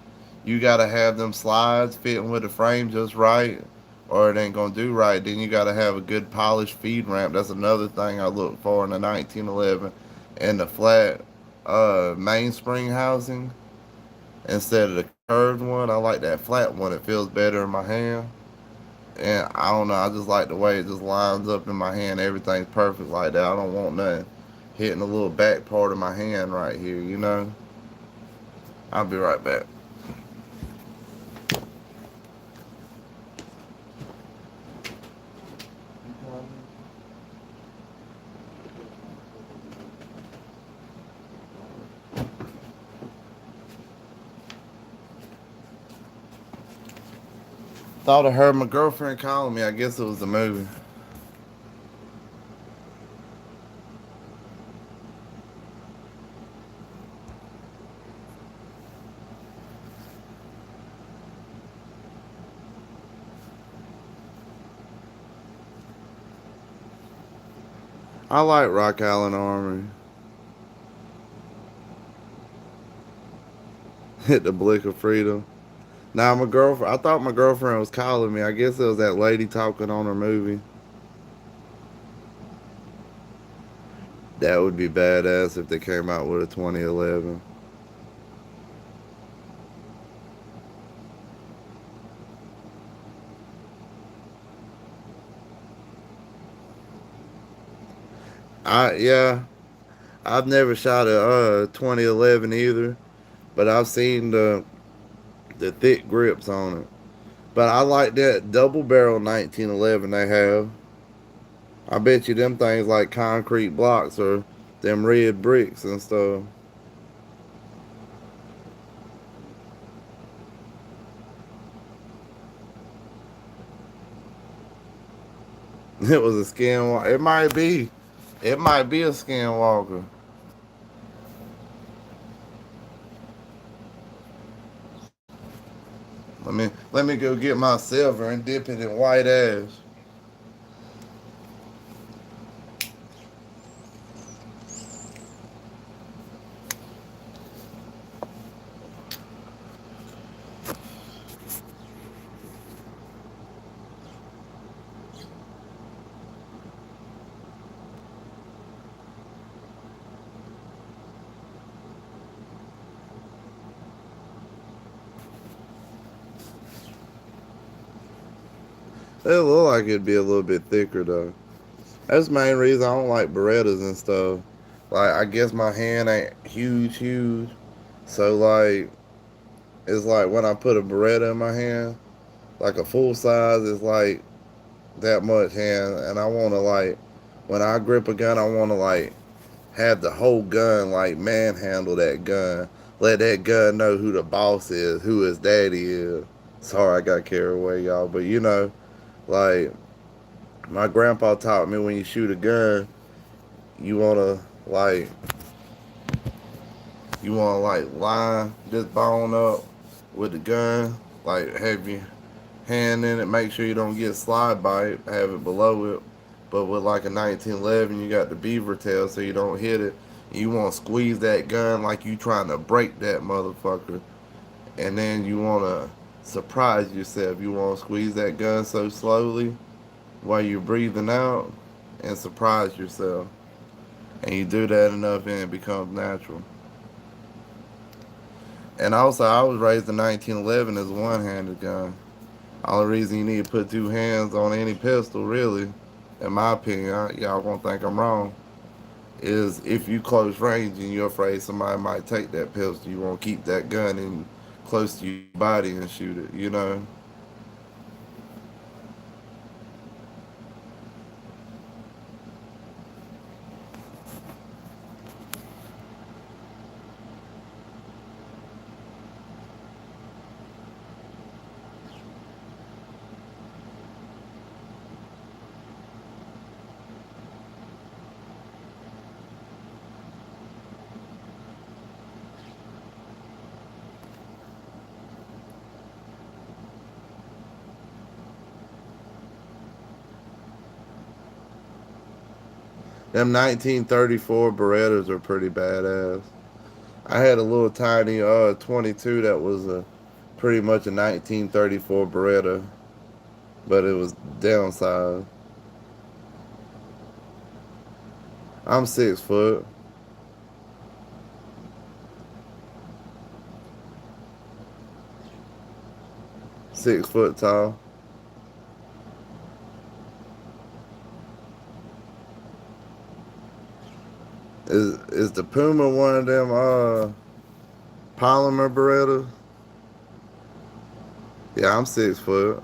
you gotta have them slides fitting with the frame just right, or it ain't gonna do right. Then you gotta have a good polished feed ramp. That's another thing I look for in the 1911, and the flat mainspring housing instead of the curved one. I like that flat one. It feels better in my hand. And I don't know, I just like the way it just lines up in my hand. Everything's perfect like that. I don't want nothing hitting the little back part of my hand right here, you know? I'll be right back. Thought I heard my girlfriend calling me. I guess it was the movie. I like Rock Island Armory. Hit the blick of freedom. Now my girlfriend. I thought my girlfriend was calling me. I guess it was that lady talking on her movie. That would be badass if they came out with a 2011. Yeah, I've never shot a 2011 either, but I've seen the thick grips on it. But I like that double barrel 1911 they have. I bet you them things like concrete blocks or them red bricks and stuff. It was a skinwalker. It might be. It might be a skinwalker. Let me go get my silver and dip it in white ash. It look like it'd be a little bit thicker though. That's the main reason I don't like Berettas and stuff. Like I guess my hand ain't huge. So like it's like when I put a Beretta in my hand, like a full size is like that much hand, and I want to like when I grip a gun, I want to like have the whole gun like manhandle that gun, let that gun know who the boss is, who his daddy is. Sorry, I got carried away, y'all, but like my grandpa taught me when you shoot a gun, you wanna like line this bone up with the gun, like have your hand in it, make sure you don't get slide by it, have it below it. But with like a 1911, you got the beaver tail so you don't hit it. You want to squeeze that gun like you trying to break that motherfucker. And then you want to surprise yourself. You want to squeeze that gun so slowly while you're breathing out and surprise yourself. And you do that enough and it becomes natural. And also, I was raised in 1911 as a one-handed gun. All the reason you need to put two hands on any pistol, really, in my opinion, y'all won't think I'm wrong, is if you close range and you're afraid somebody might take that pistol, you won't keep that gun in close to your body and shoot it, you know? Them 1934 Berettas are pretty badass. I had a little tiny 22 that was pretty much a 1934 Beretta, but it was downsized. I'm 6 foot, 6 foot tall. Is the Puma one of them polymer Berettas? Yeah, I'm 6 foot.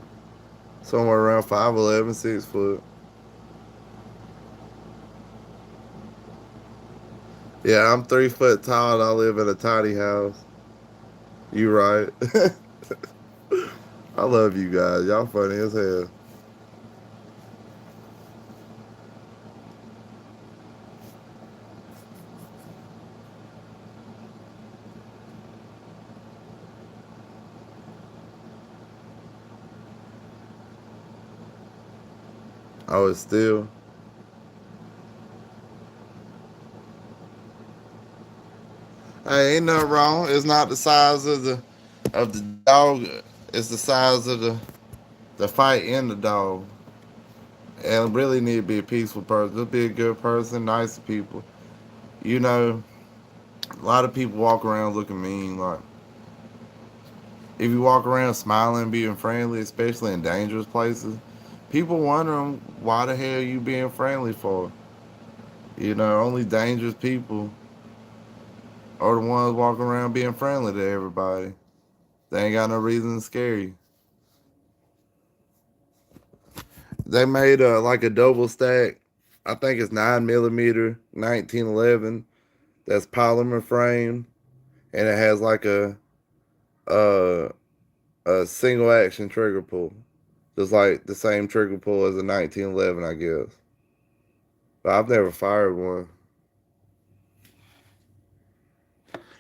Somewhere around 5'11", 6 foot. Yeah, I'm 3 foot tall and I live in a tiny house. You right. I love you guys. Y'all funny as hell. I was still. Hey, ain't nothing wrong. It's not the size of the dog. It's the size of the fight in the dog. And really need to be a peaceful person. Just be a good person, nice to people. You know, a lot of people walk around looking mean. Like if you walk around smiling, being friendly, especially in dangerous places, people wondering why the hell you being friendly for. Only dangerous people are the ones walking around being friendly to everybody. They ain't got no reason to scare you. They made like a double stack. I think it's 9 millimeter 1911. That's polymer frame, and it has like a a single action trigger pull, just like the same trigger pull as a 1911, I guess. But I've never fired one.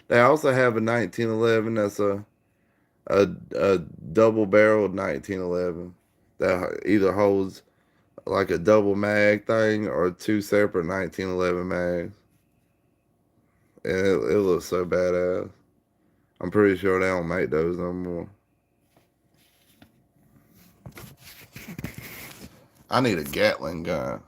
They also have a 1911 that's a double barreled 1911 that either holds like a double mag thing or two separate 1911 mags, and it looks so badass. I'm pretty sure they don't make those no more. I need a Gatling gun.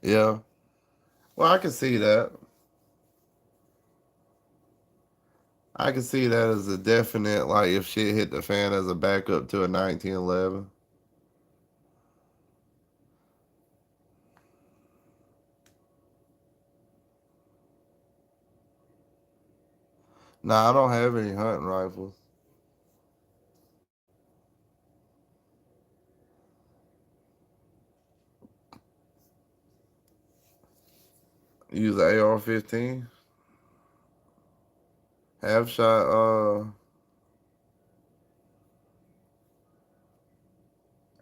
Yeah, well, I can see that. I can see that as a definite, like, if shit hit the fan as a backup to a 1911. Nah, I don't have any hunting rifles. Use the AR-15. Have shot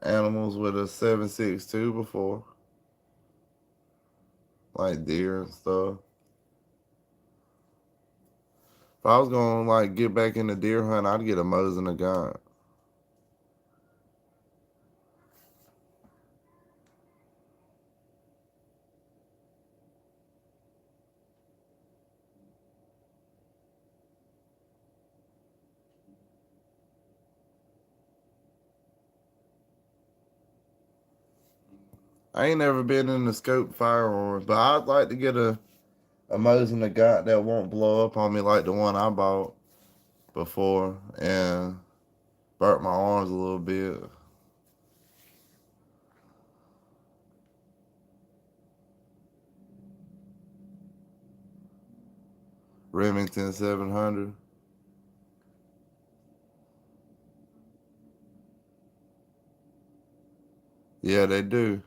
animals with a 7.62 before, like deer and stuff. If I was gonna like get back in the deer hunt, I'd get a Mosin and a gun. I ain't never been in the scope firearms, but I'd like to get a Mosin and a gun that won't blow up on me like the one I bought before and burnt my arms a little bit. Remington 700. Yeah, they do.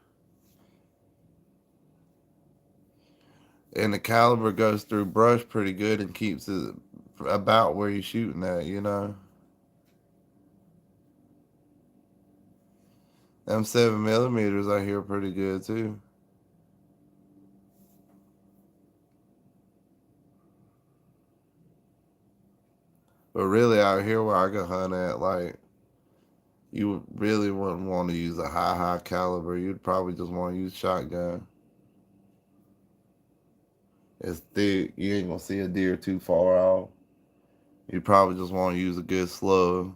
And the caliber goes through brush pretty good and keeps it about where you're shooting at. Them 7 millimeters I hear pretty good too. But really out here where I can hunt at, like, you really wouldn't want to use a high caliber. You'd probably just want to use shotgun. It's thick. You ain't gonna see a deer too far off. You probably just want to use a good slug.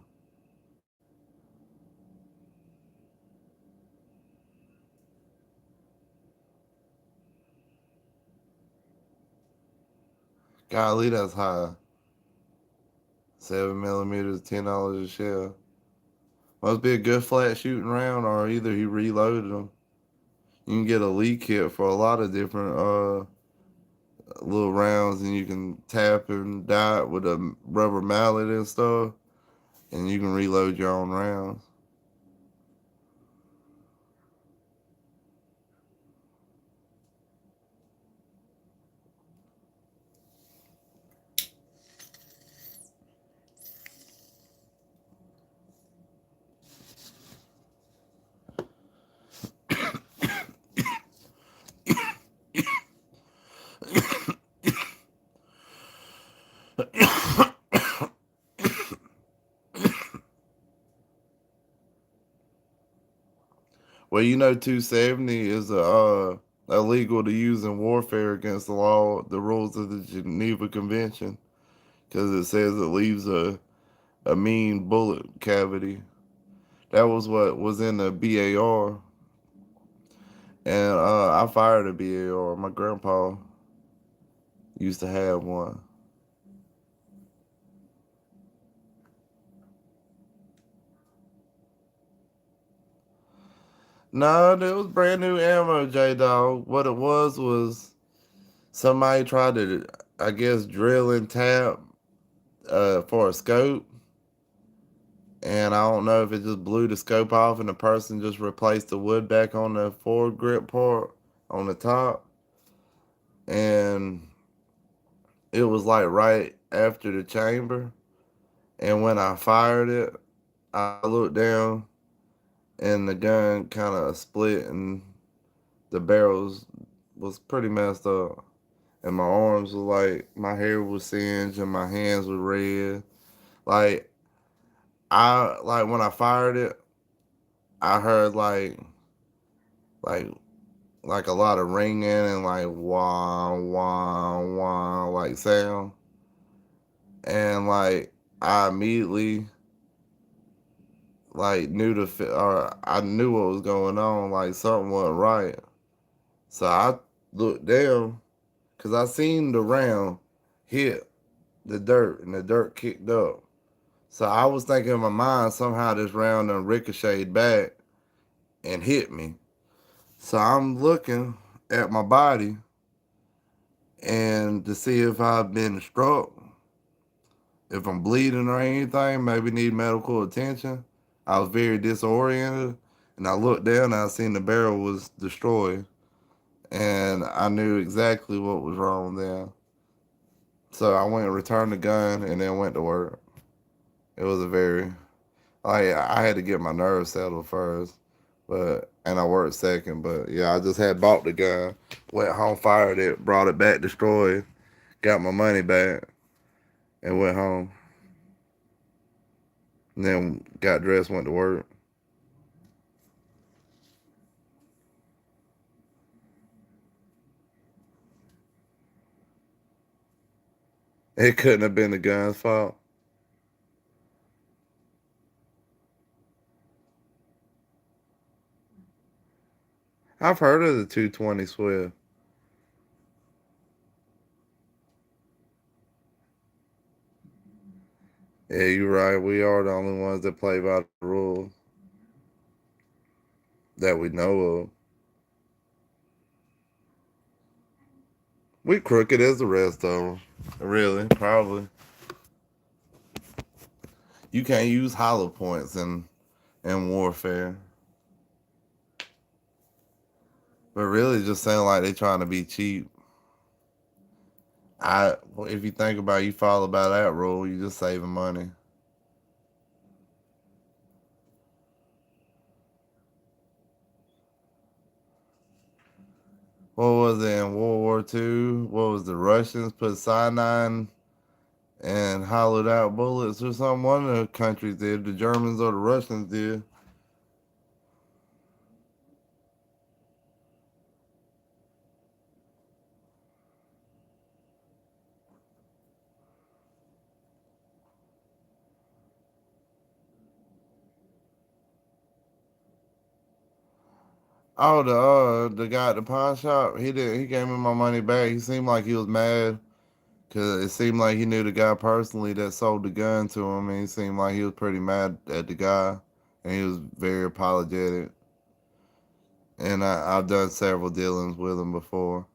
Golly, that's high. 7 millimeters, $10 a shell. Must be a good flat shooting round, or either he reloaded them. You can get a lead kit for a lot of different little rounds, and you can tap and dot with a rubber mallet and stuff, and you can reload your own rounds. Well, 270 is illegal to use in warfare against the law, the rules of the Geneva Convention, because it says it leaves a mean bullet cavity. That was what was in the BAR, and I fired a BAR. My grandpa. Used to have one. No, it was brand new ammo, J Dog. What it was somebody tried to, I guess, drill and tap for a scope, and I don't know if it just blew the scope off and the person just replaced the wood back on the foregrip part on the top, and it was like right after the chamber. And when I fired it, I looked down and the gun kind of split and the barrels was pretty messed up. And my arms were like, my hair was singed and my hands were red. Like when I fired it, I heard like like a lot of ringing and like wah wah wah like sound, and like I immediately like or I knew what was going on, like something wasn't right. So I looked down because I seen the round hit the dirt and the dirt kicked up. So I was thinking in my mind somehow this round done ricocheted back and hit me. So I'm looking at my body and to see if I've been struck, if I'm bleeding or anything, maybe need medical attention. I was very disoriented and I looked down and I seen the barrel was destroyed and I knew exactly what was wrong there. So I went and returned the gun and then went to work. It was a very I had to get my nerves settled first, but and I worked second. But yeah, I just had bought the gun, went home, fired it, brought it back, destroyed, got my money back, and went home. And then got dressed, went to work. It couldn't have been the gun's fault. I've heard of the 220 Swift. Yeah, you're right. We are the only ones that play by the rules that we know of. We crooked as the rest of them. Really, probably. You can't use hollow points in warfare. But really, just saying like they trying to be cheap. If you think about it, you follow by that rule, you just saving money. What was it in World War II? What was the Russians put cyanide and hollowed out bullets or something? One of the countries did. The Germans or the Russians did. Oh, the guy at the pawn shop, he gave me my money back. He seemed like he was mad because it seemed like he knew the guy personally that sold the gun to him, and he seemed like he was pretty mad at the guy, and he was very apologetic. And I've done several dealings with him before.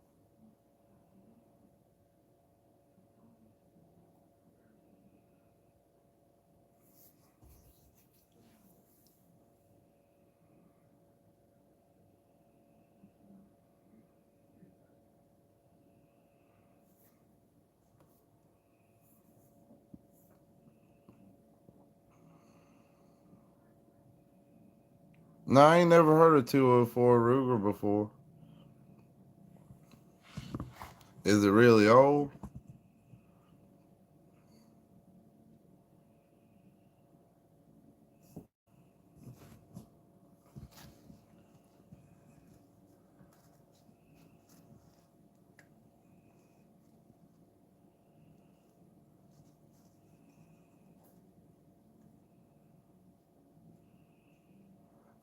No, I ain't never heard of 204 Ruger before. Is it really old?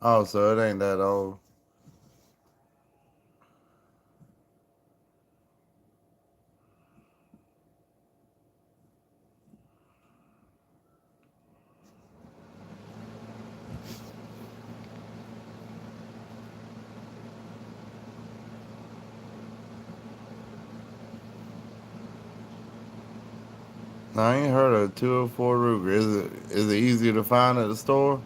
Oh, so it ain't that old. I ain't heard of 204 Ruger. Is it easier to find at the store?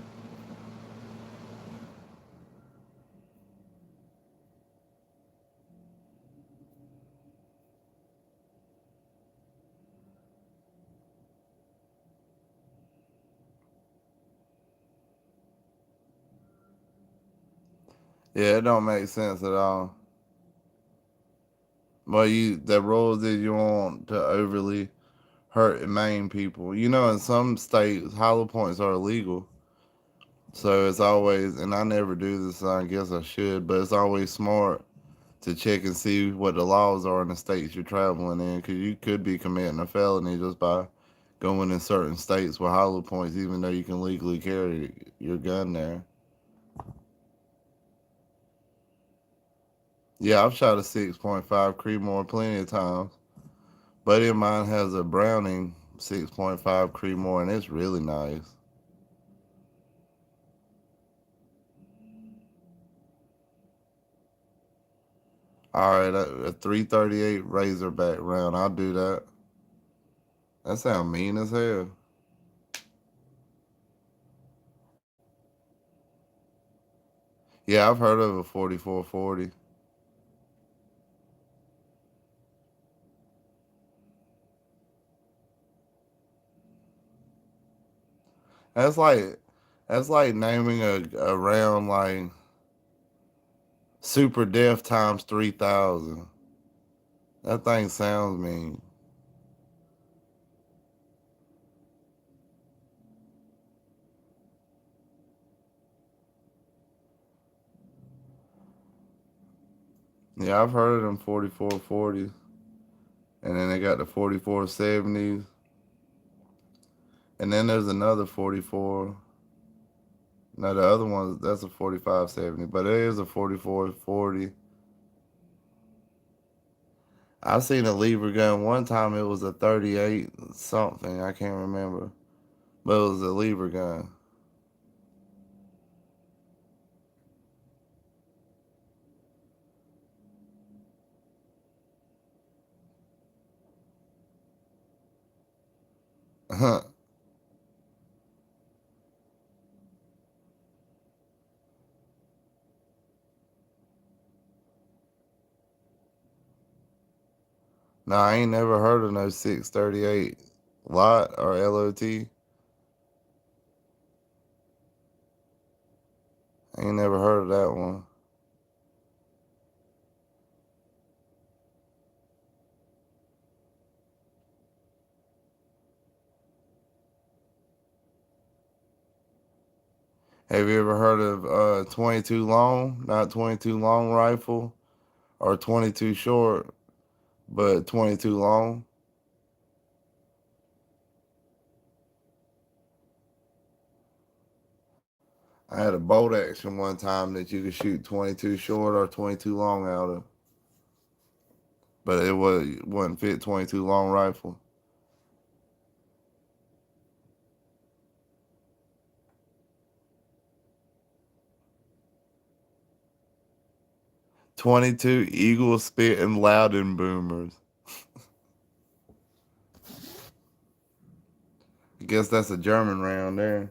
Yeah, it don't make sense at all. Well, the rules that you want to overly hurt and maim people. You know, in some states, hollow points are illegal. So it's always, and I never do this, so I guess I should, but it's always smart to check and see what the laws are in the states you're traveling in, because you could be committing a felony just by going in certain states with hollow points, even though you can legally carry your gun there. Yeah, I've shot a 6.5 Creedmoor plenty of times. Buddy of mine has a Browning 6.5 Creedmoor, and it's really nice. All right, a 338 Razorback round. I'll do that. That sounds mean as hell. Yeah, I've heard of a 4440. That's like that's like naming a round like Super Death times 3,000. That thing sounds mean. Yeah, I've heard of them 4440s, and then they got the 4470s, and then there's another 44. No, the other one that's a 4570, but it is a 4440. I seen a lever gun one time. It was a 38 something. I can't remember, but it was a lever gun. Nah, I ain't never heard of no 638 lot or LOT. I ain't never heard of that one. 'Have you ever heard of 22 long, not 22 long rifle, or 22 short, but 22 long? I had a bolt action one time that you could shoot 22 short or 22 long out of, but wouldn't fit 22 long rifle. 22 Eagle Spit and Loudon boomers. I guess that's a German round there.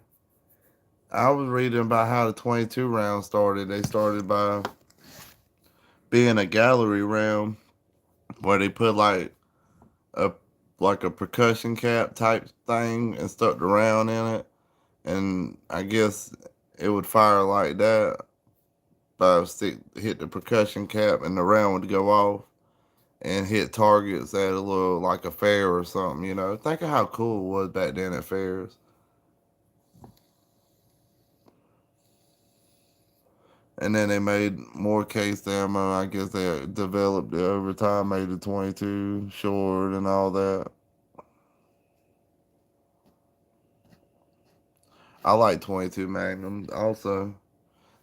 I was reading about how the 22 round started. They started by being a gallery round where they put a like a percussion cap type thing and stuck the round in it, and I guess it would fire like that. By stick hit the percussion cap and the round would go off and hit targets at a little like a fair or something. You know, think of how cool it was back then at fairs. And then they made more case ammo. I guess they developed it over time, made the 22 short and all that. I like 22 Magnum also.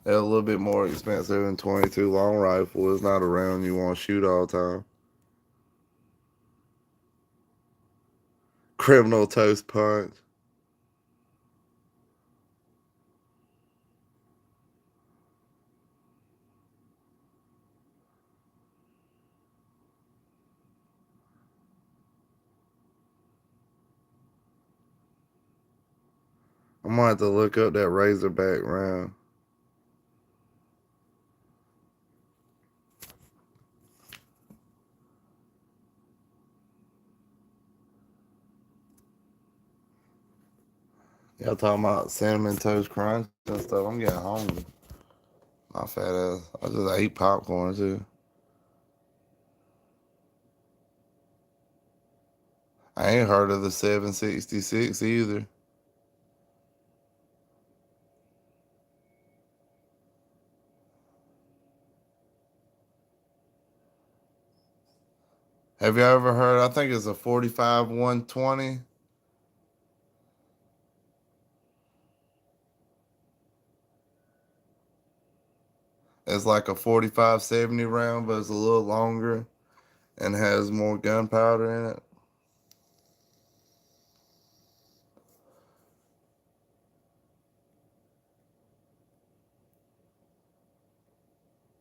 They're a little bit more expensive than 22 long rifle. It's not a round you want to shoot all the time. Criminal toast punch. I'm gonna have to look up that Razorback round. Y'all talking about cinnamon toast crunch and stuff. I'm getting hungry. My fat ass. I just ate popcorn too. I ain't heard of the 766 either. Have you ever heard? I think it's a 45 120. It's like a 45-70 round, but it's a little longer and has more gunpowder in it.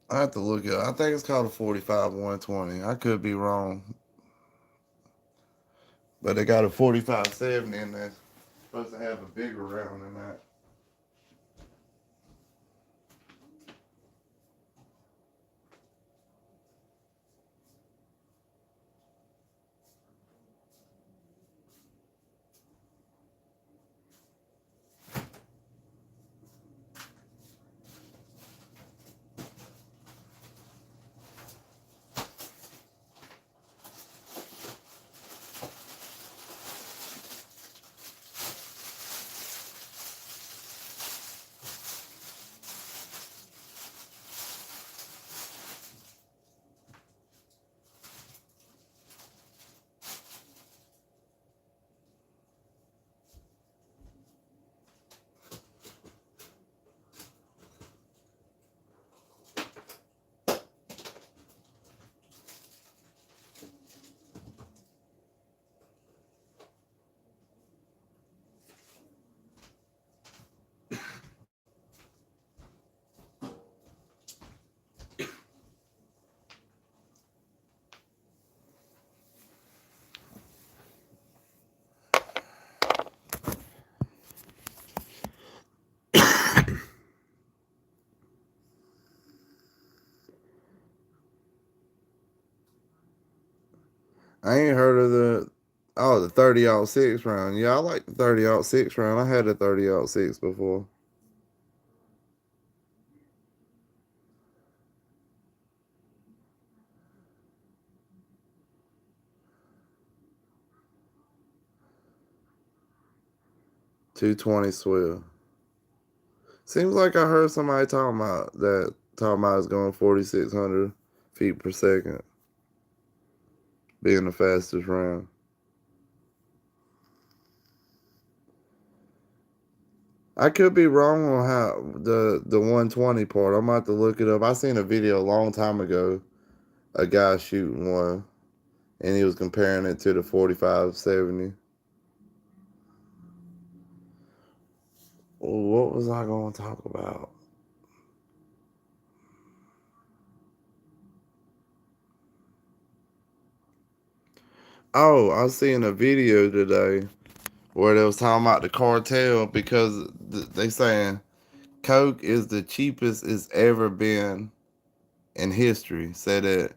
I have to look it up. I think it's called a 45 120. I could be wrong. But they got a 45-70 in there. Supposed to have a bigger round than that. I ain't heard of the 30-06 round. Yeah, I like the 30-06 round. I had a 30-06 before. .220 swill. Seems like I heard somebody talking about it's going 4,600 feet per second, being the fastest round. I could be wrong on how the 120 part. I'm about to look it up. I seen a video a long time ago, a guy shooting one, and he was comparing it to the 45-70. What was I going to talk about? Oh, I was seeing a video today where they was talking about the cartel because they saying Coke is the cheapest it's ever been in history. Said it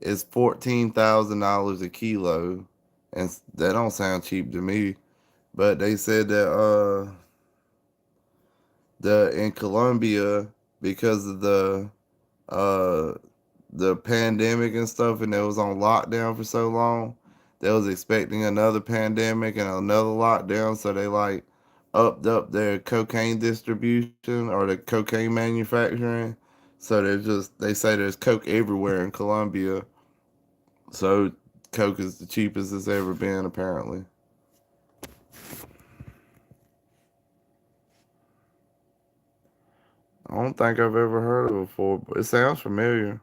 is $14,000 a kilo, and that don't sound cheap to me. But they said that the in Colombia, because of uh the pandemic and stuff, and it was on lockdown for so long, they was expecting another pandemic and another lockdown, so they like upped up their cocaine distribution or the cocaine manufacturing. So they say there's coke everywhere in Colombia. So coke is the cheapest it's ever been apparently. I don't think I've ever heard of it before, but it sounds familiar.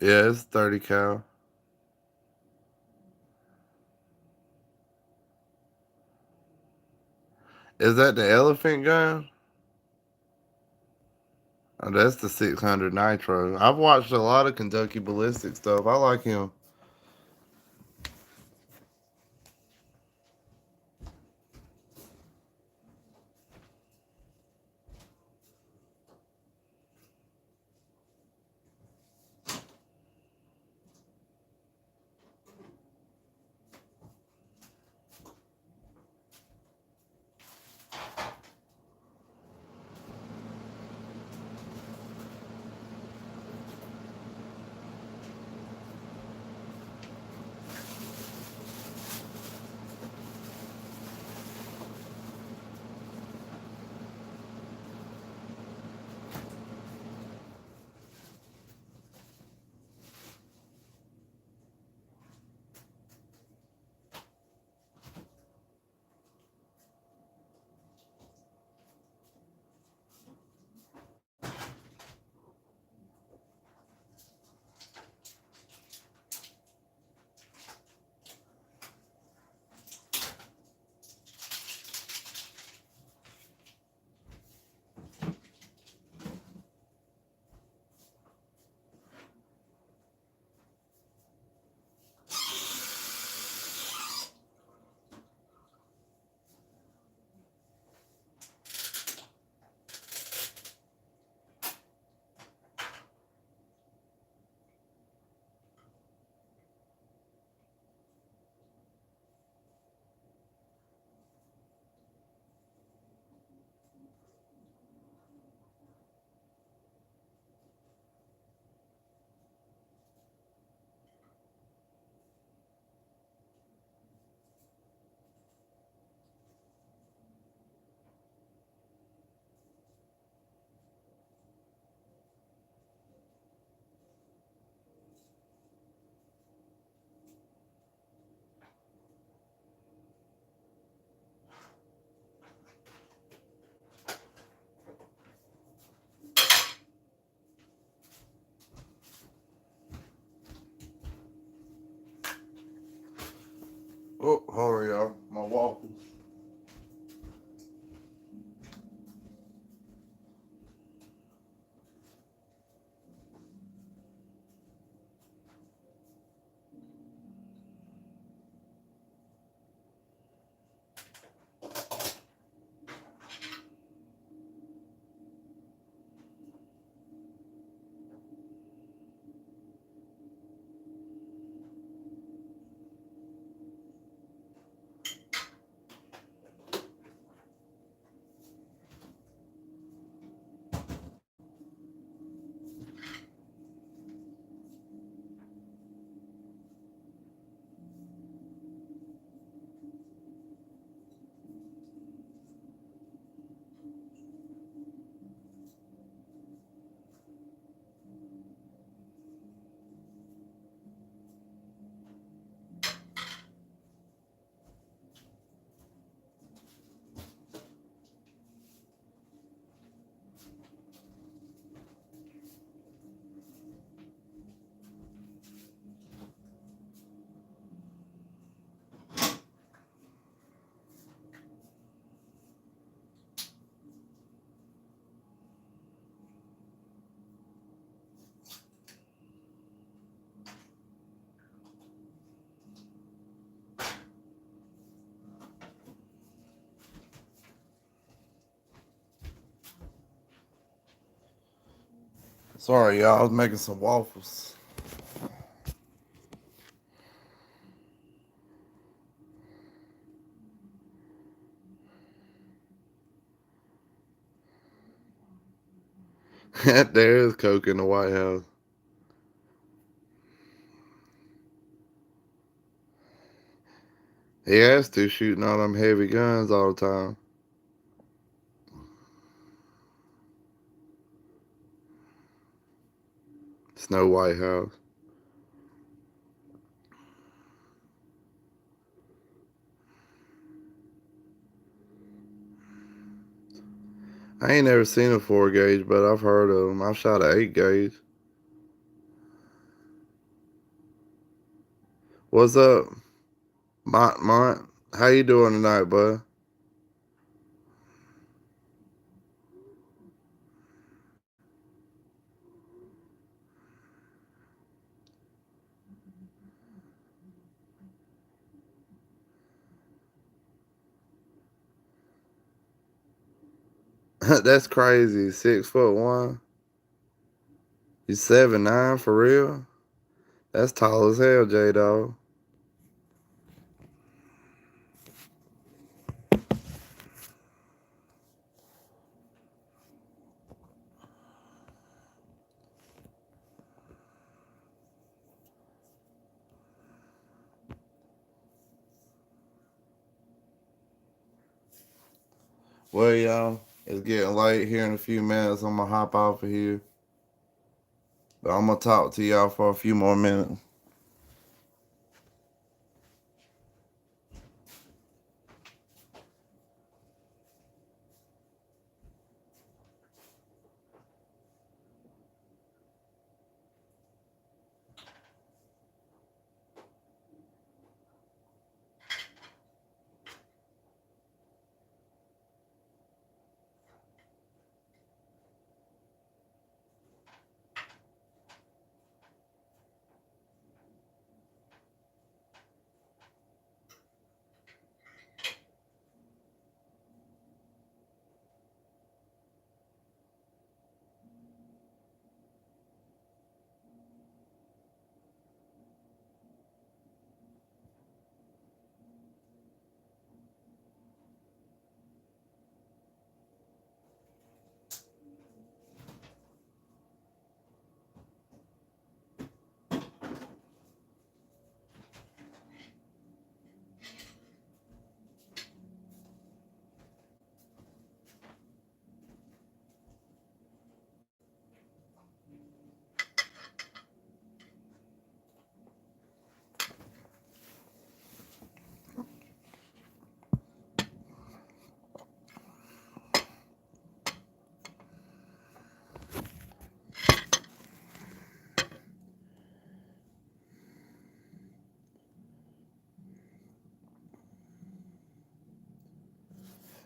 Yeah, it's 30 cal. Is that the elephant gun? Oh, that's the 600 nitro. I've watched a lot of Kentucky Ballistic stuff. I like him. Oh, hold on, y'all. My waffles. Sorry, y'all. I was making some waffles. There is coke in the White House. He has to shooting all them heavy guns all the time. It's no White House. I ain't never seen a 4 gauge, but I've heard of them. I've shot an 8 gauge. What's up, Mont? How you doing tonight, bud? That's crazy. 6'1". You 7'9" for real? That's tall as hell, J Dog. Well, y'all, it's getting late here in a few minutes. I'm gonna hop off of here, but I'm gonna talk to y'all for a few more minutes.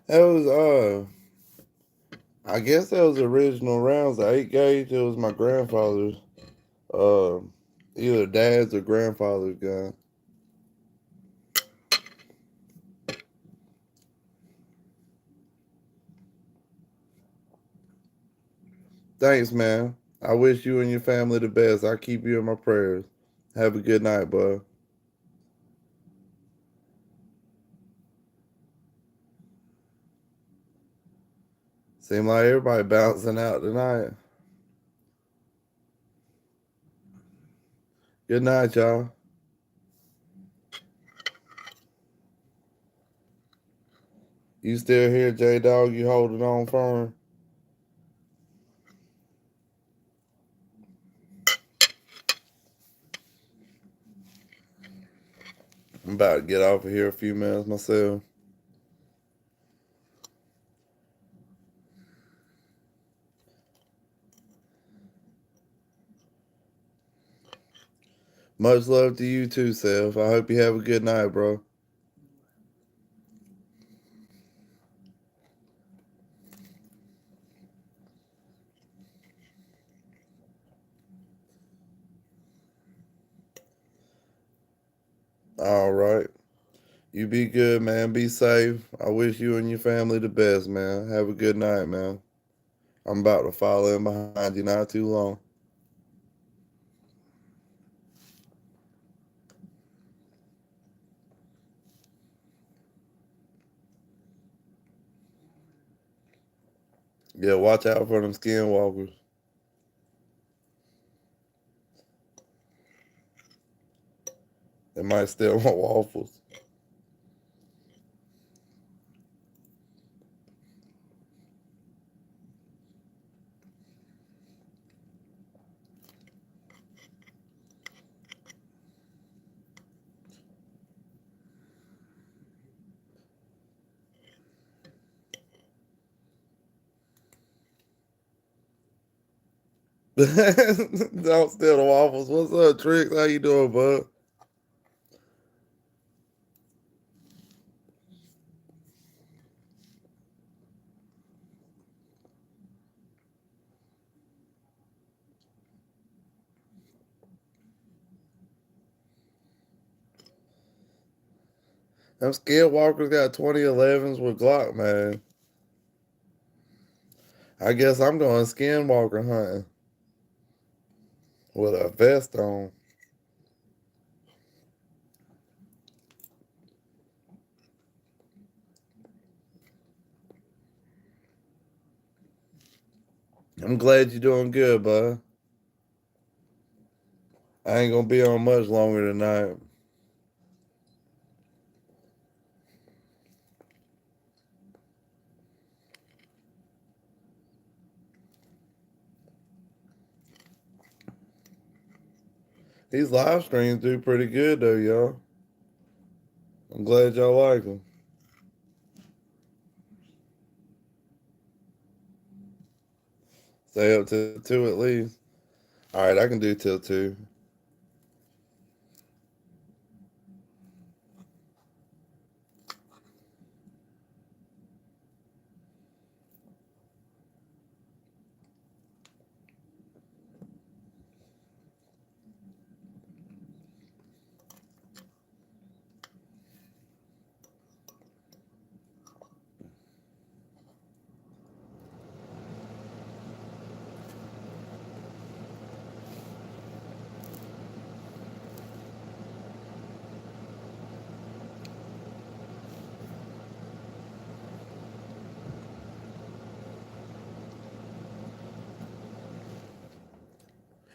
That was I guess that was the original rounds, the 8 gauge. It was my grandfather's, uh, either dad's or grandfather's gun. Thanks, man. I wish you and your family the best. I keep you in my prayers. Have a good night, bud. Seem like everybody bouncing out tonight. Good night, y'all. You still here, J Dog? You holding on firm? I'm about to get off of here a few minutes myself. Much love to you too, Self. I hope you have a good night, bro. All right. You be good, man. Be safe. I wish you and your family the best, man. Have a good night, man. I'm about to follow in behind you not too long. Yeah, watch out for them skinwalkers. They might steal my waffles. Don't steal the waffles. What's up, Tricks? How you doing, bud? Them Skinwalkers got 2011s with Glock, man. I guess I'm going Skinwalker hunting with a vest on. I'm glad you're doing good, bud. I ain't gonna be on much longer tonight. These live streams do pretty good though, y'all. I'm glad y'all like them. Stay up to 2 at least. All right, I can do till 2.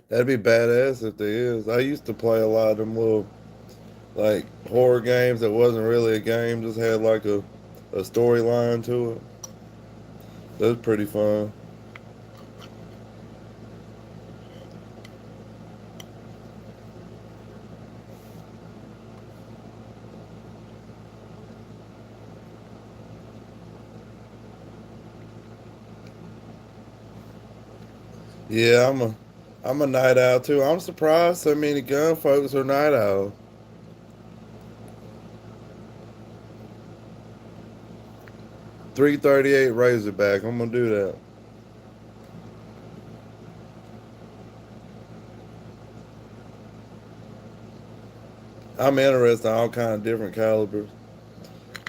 That'd be badass if there is. I used to play a lot of them little like horror games that wasn't really a game, just had like a storyline to it. That was pretty fun. Yeah, I'm a night owl too. I'm surprised so many gun folks are night owls. 338 Razorback. I'm gonna do that. I'm interested in all kind of different calibers.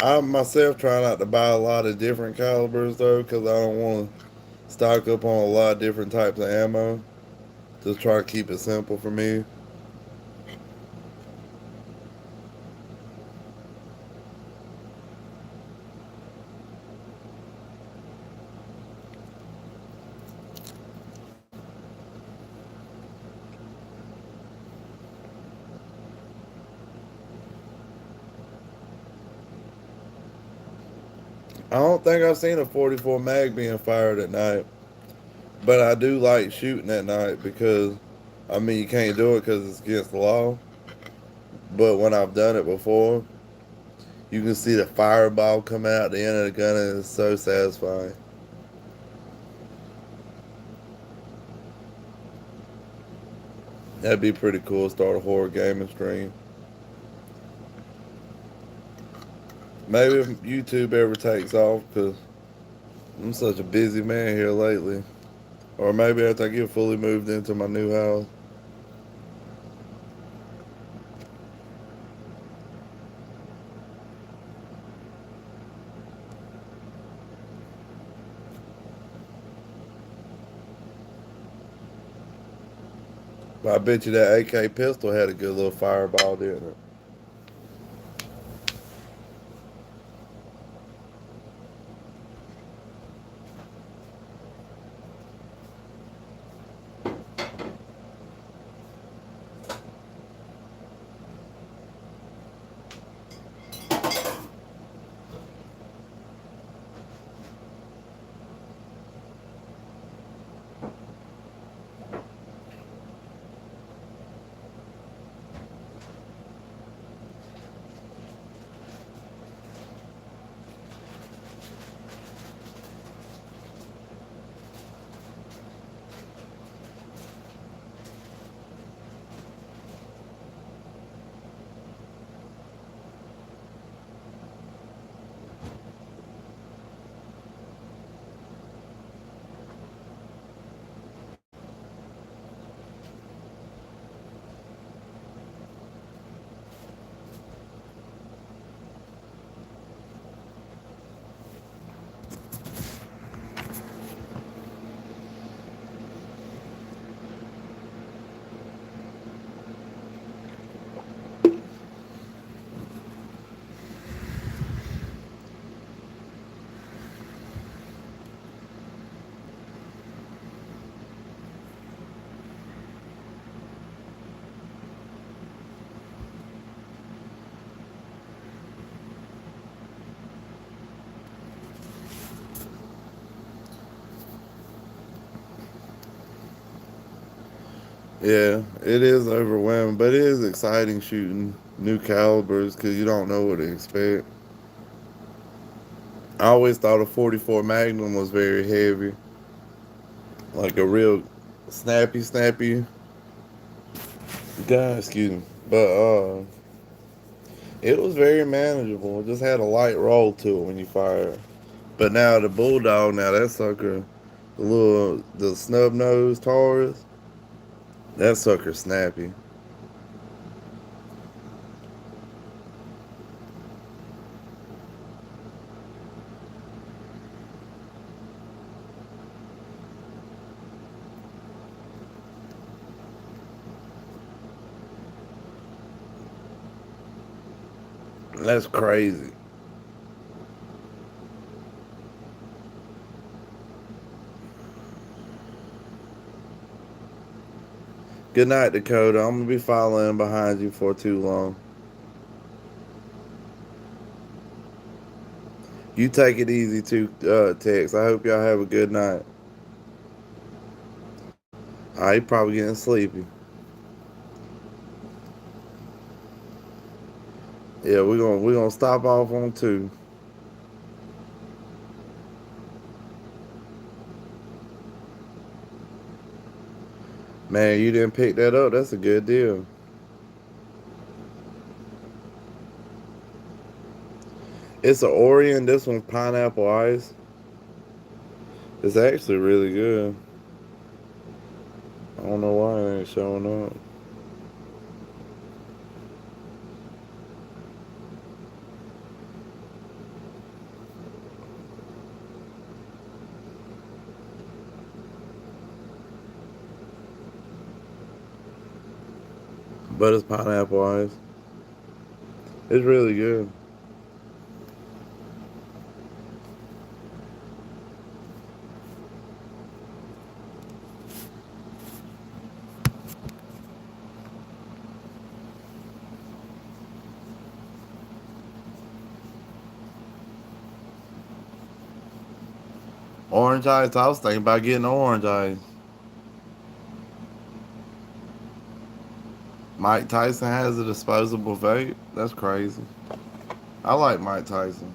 I myself try not to buy a lot of different calibers though, because I don't want to stock up on a lot of different types of ammo. Just try to keep it simple for me. I don't think I've seen a 44 mag being fired at night, but I do like shooting at night because, I mean, you can't do it because it's against the law. But when I've done it before, you can see the fireball come out the end of the gun, and it's so satisfying. That'd be pretty cool. Start a horror gaming stream. Maybe if YouTube ever takes off, because I'm such a busy man here lately. Or maybe after I get fully moved into my new house. But I bet you that AK pistol had a good little fireball, didn't it? Yeah, it is overwhelming, but it is exciting shooting new calibers because you don't know what to expect. I always thought a 44 Magnum was very heavy, like a real snappy guy. Excuse me, but it was very manageable. It just had a light roll to it when you fire it. But now the Bulldog, now that sucker, the snub nose Taurus, that sucker snappy. That's crazy. Good night, Dakota. I'm gonna be following behind you for too long. You take it easy too, Tex. I hope y'all have a good night. I probably getting sleepy. Yeah, we're gonna stop off on two. Man, you didn't pick that up. That's a good deal. It's an Oreo. This one's pineapple ice. It's actually really good. I don't know why it ain't showing up, but it's pineapple ice. It's really good. Orange ice. I was thinking about getting orange ice. Mike Tyson has a disposable vape. That's crazy. I like Mike Tyson.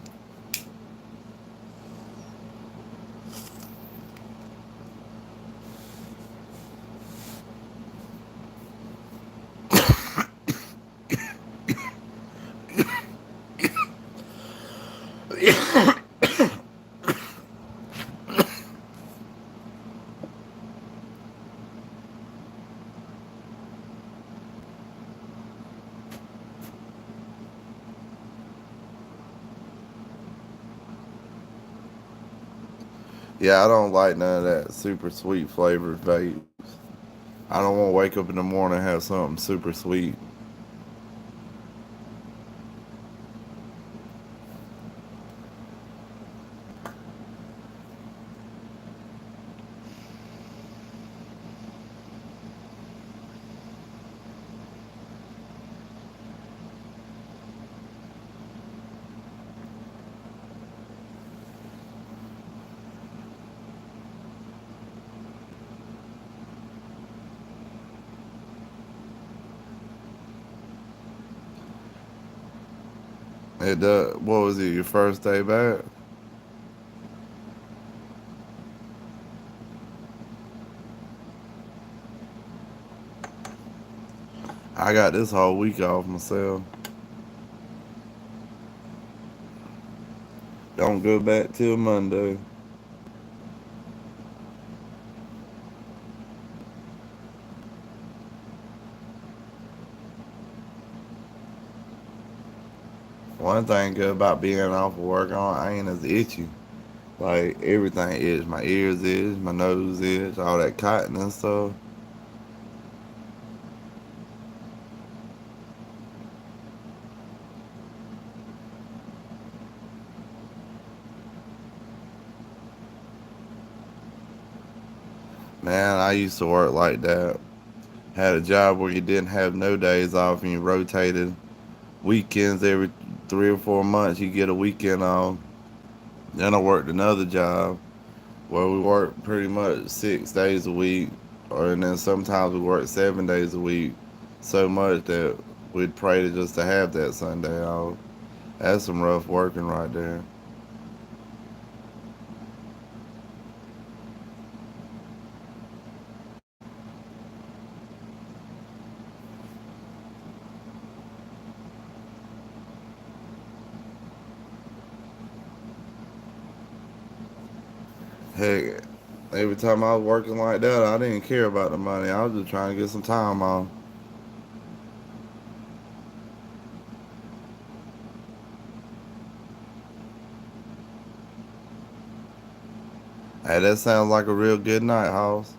Yeah, I don't like none of that super sweet flavored vapes. I don't want to wake up in the morning and have something super sweet. It does. What was it? Your first day back? I got this whole week off myself. Don't go back till Monday. One thing good about being off of work on, I ain't as itchy. Like everything itch. My ears itch, my nose itch, all that cotton and stuff. Man, I used to work like that. Had a job where you didn't have no days off and you rotated weekends every 3 or 4 months. You get a weekend off. Then I worked another job where we worked pretty much 6 days a week. and then sometimes we work 7 days a week, so much that we'd pray to just to have that Sunday off. That's some rough working right there. Heck, every time I was working like that, I didn't care about the money. I was just trying to get some time off. Hey, that sounds like a real good night, House.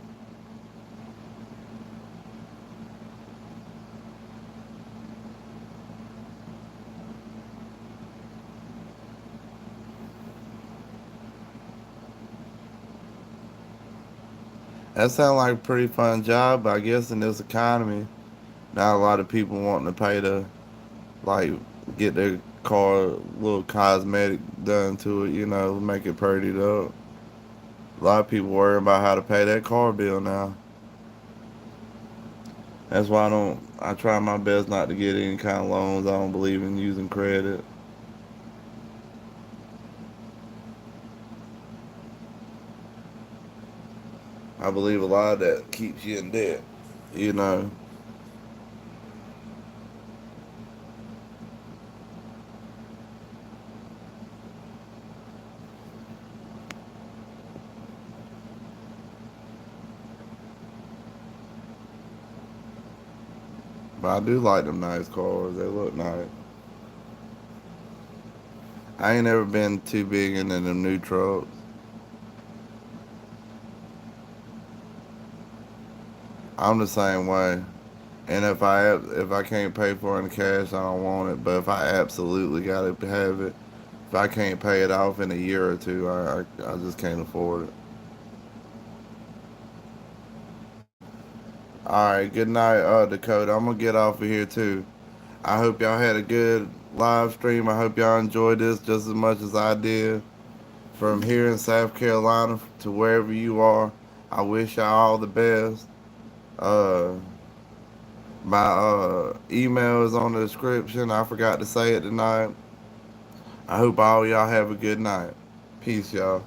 That sounds like a pretty fun job, but I guess in this economy, not a lot of people wanting to pay to like get their car a little cosmetic done to it, make it prettied up. A lot of people worry about how to pay that car bill now. That's why I try my best not to get any kind of loans. I don't believe in using credit. I believe a lot of that keeps you in debt, you know. But I do like them nice cars. They look nice. I ain't never been too big into them new trucks. I'm the same way. And if I can't pay for it in cash, I don't want it. But if I absolutely gotta have it, if I can't pay it off in a year or two, I just can't afford it. All right, good night, Dakota. I'm gonna get off of here too. I hope y'all had a good live stream. I hope y'all enjoyed this just as much as I did. From here in South Carolina to wherever you are, I wish y'all all the best. Uh, my email is on the description. I forgot to say it tonight. I hope all y'all have a good night. Peace, y'all.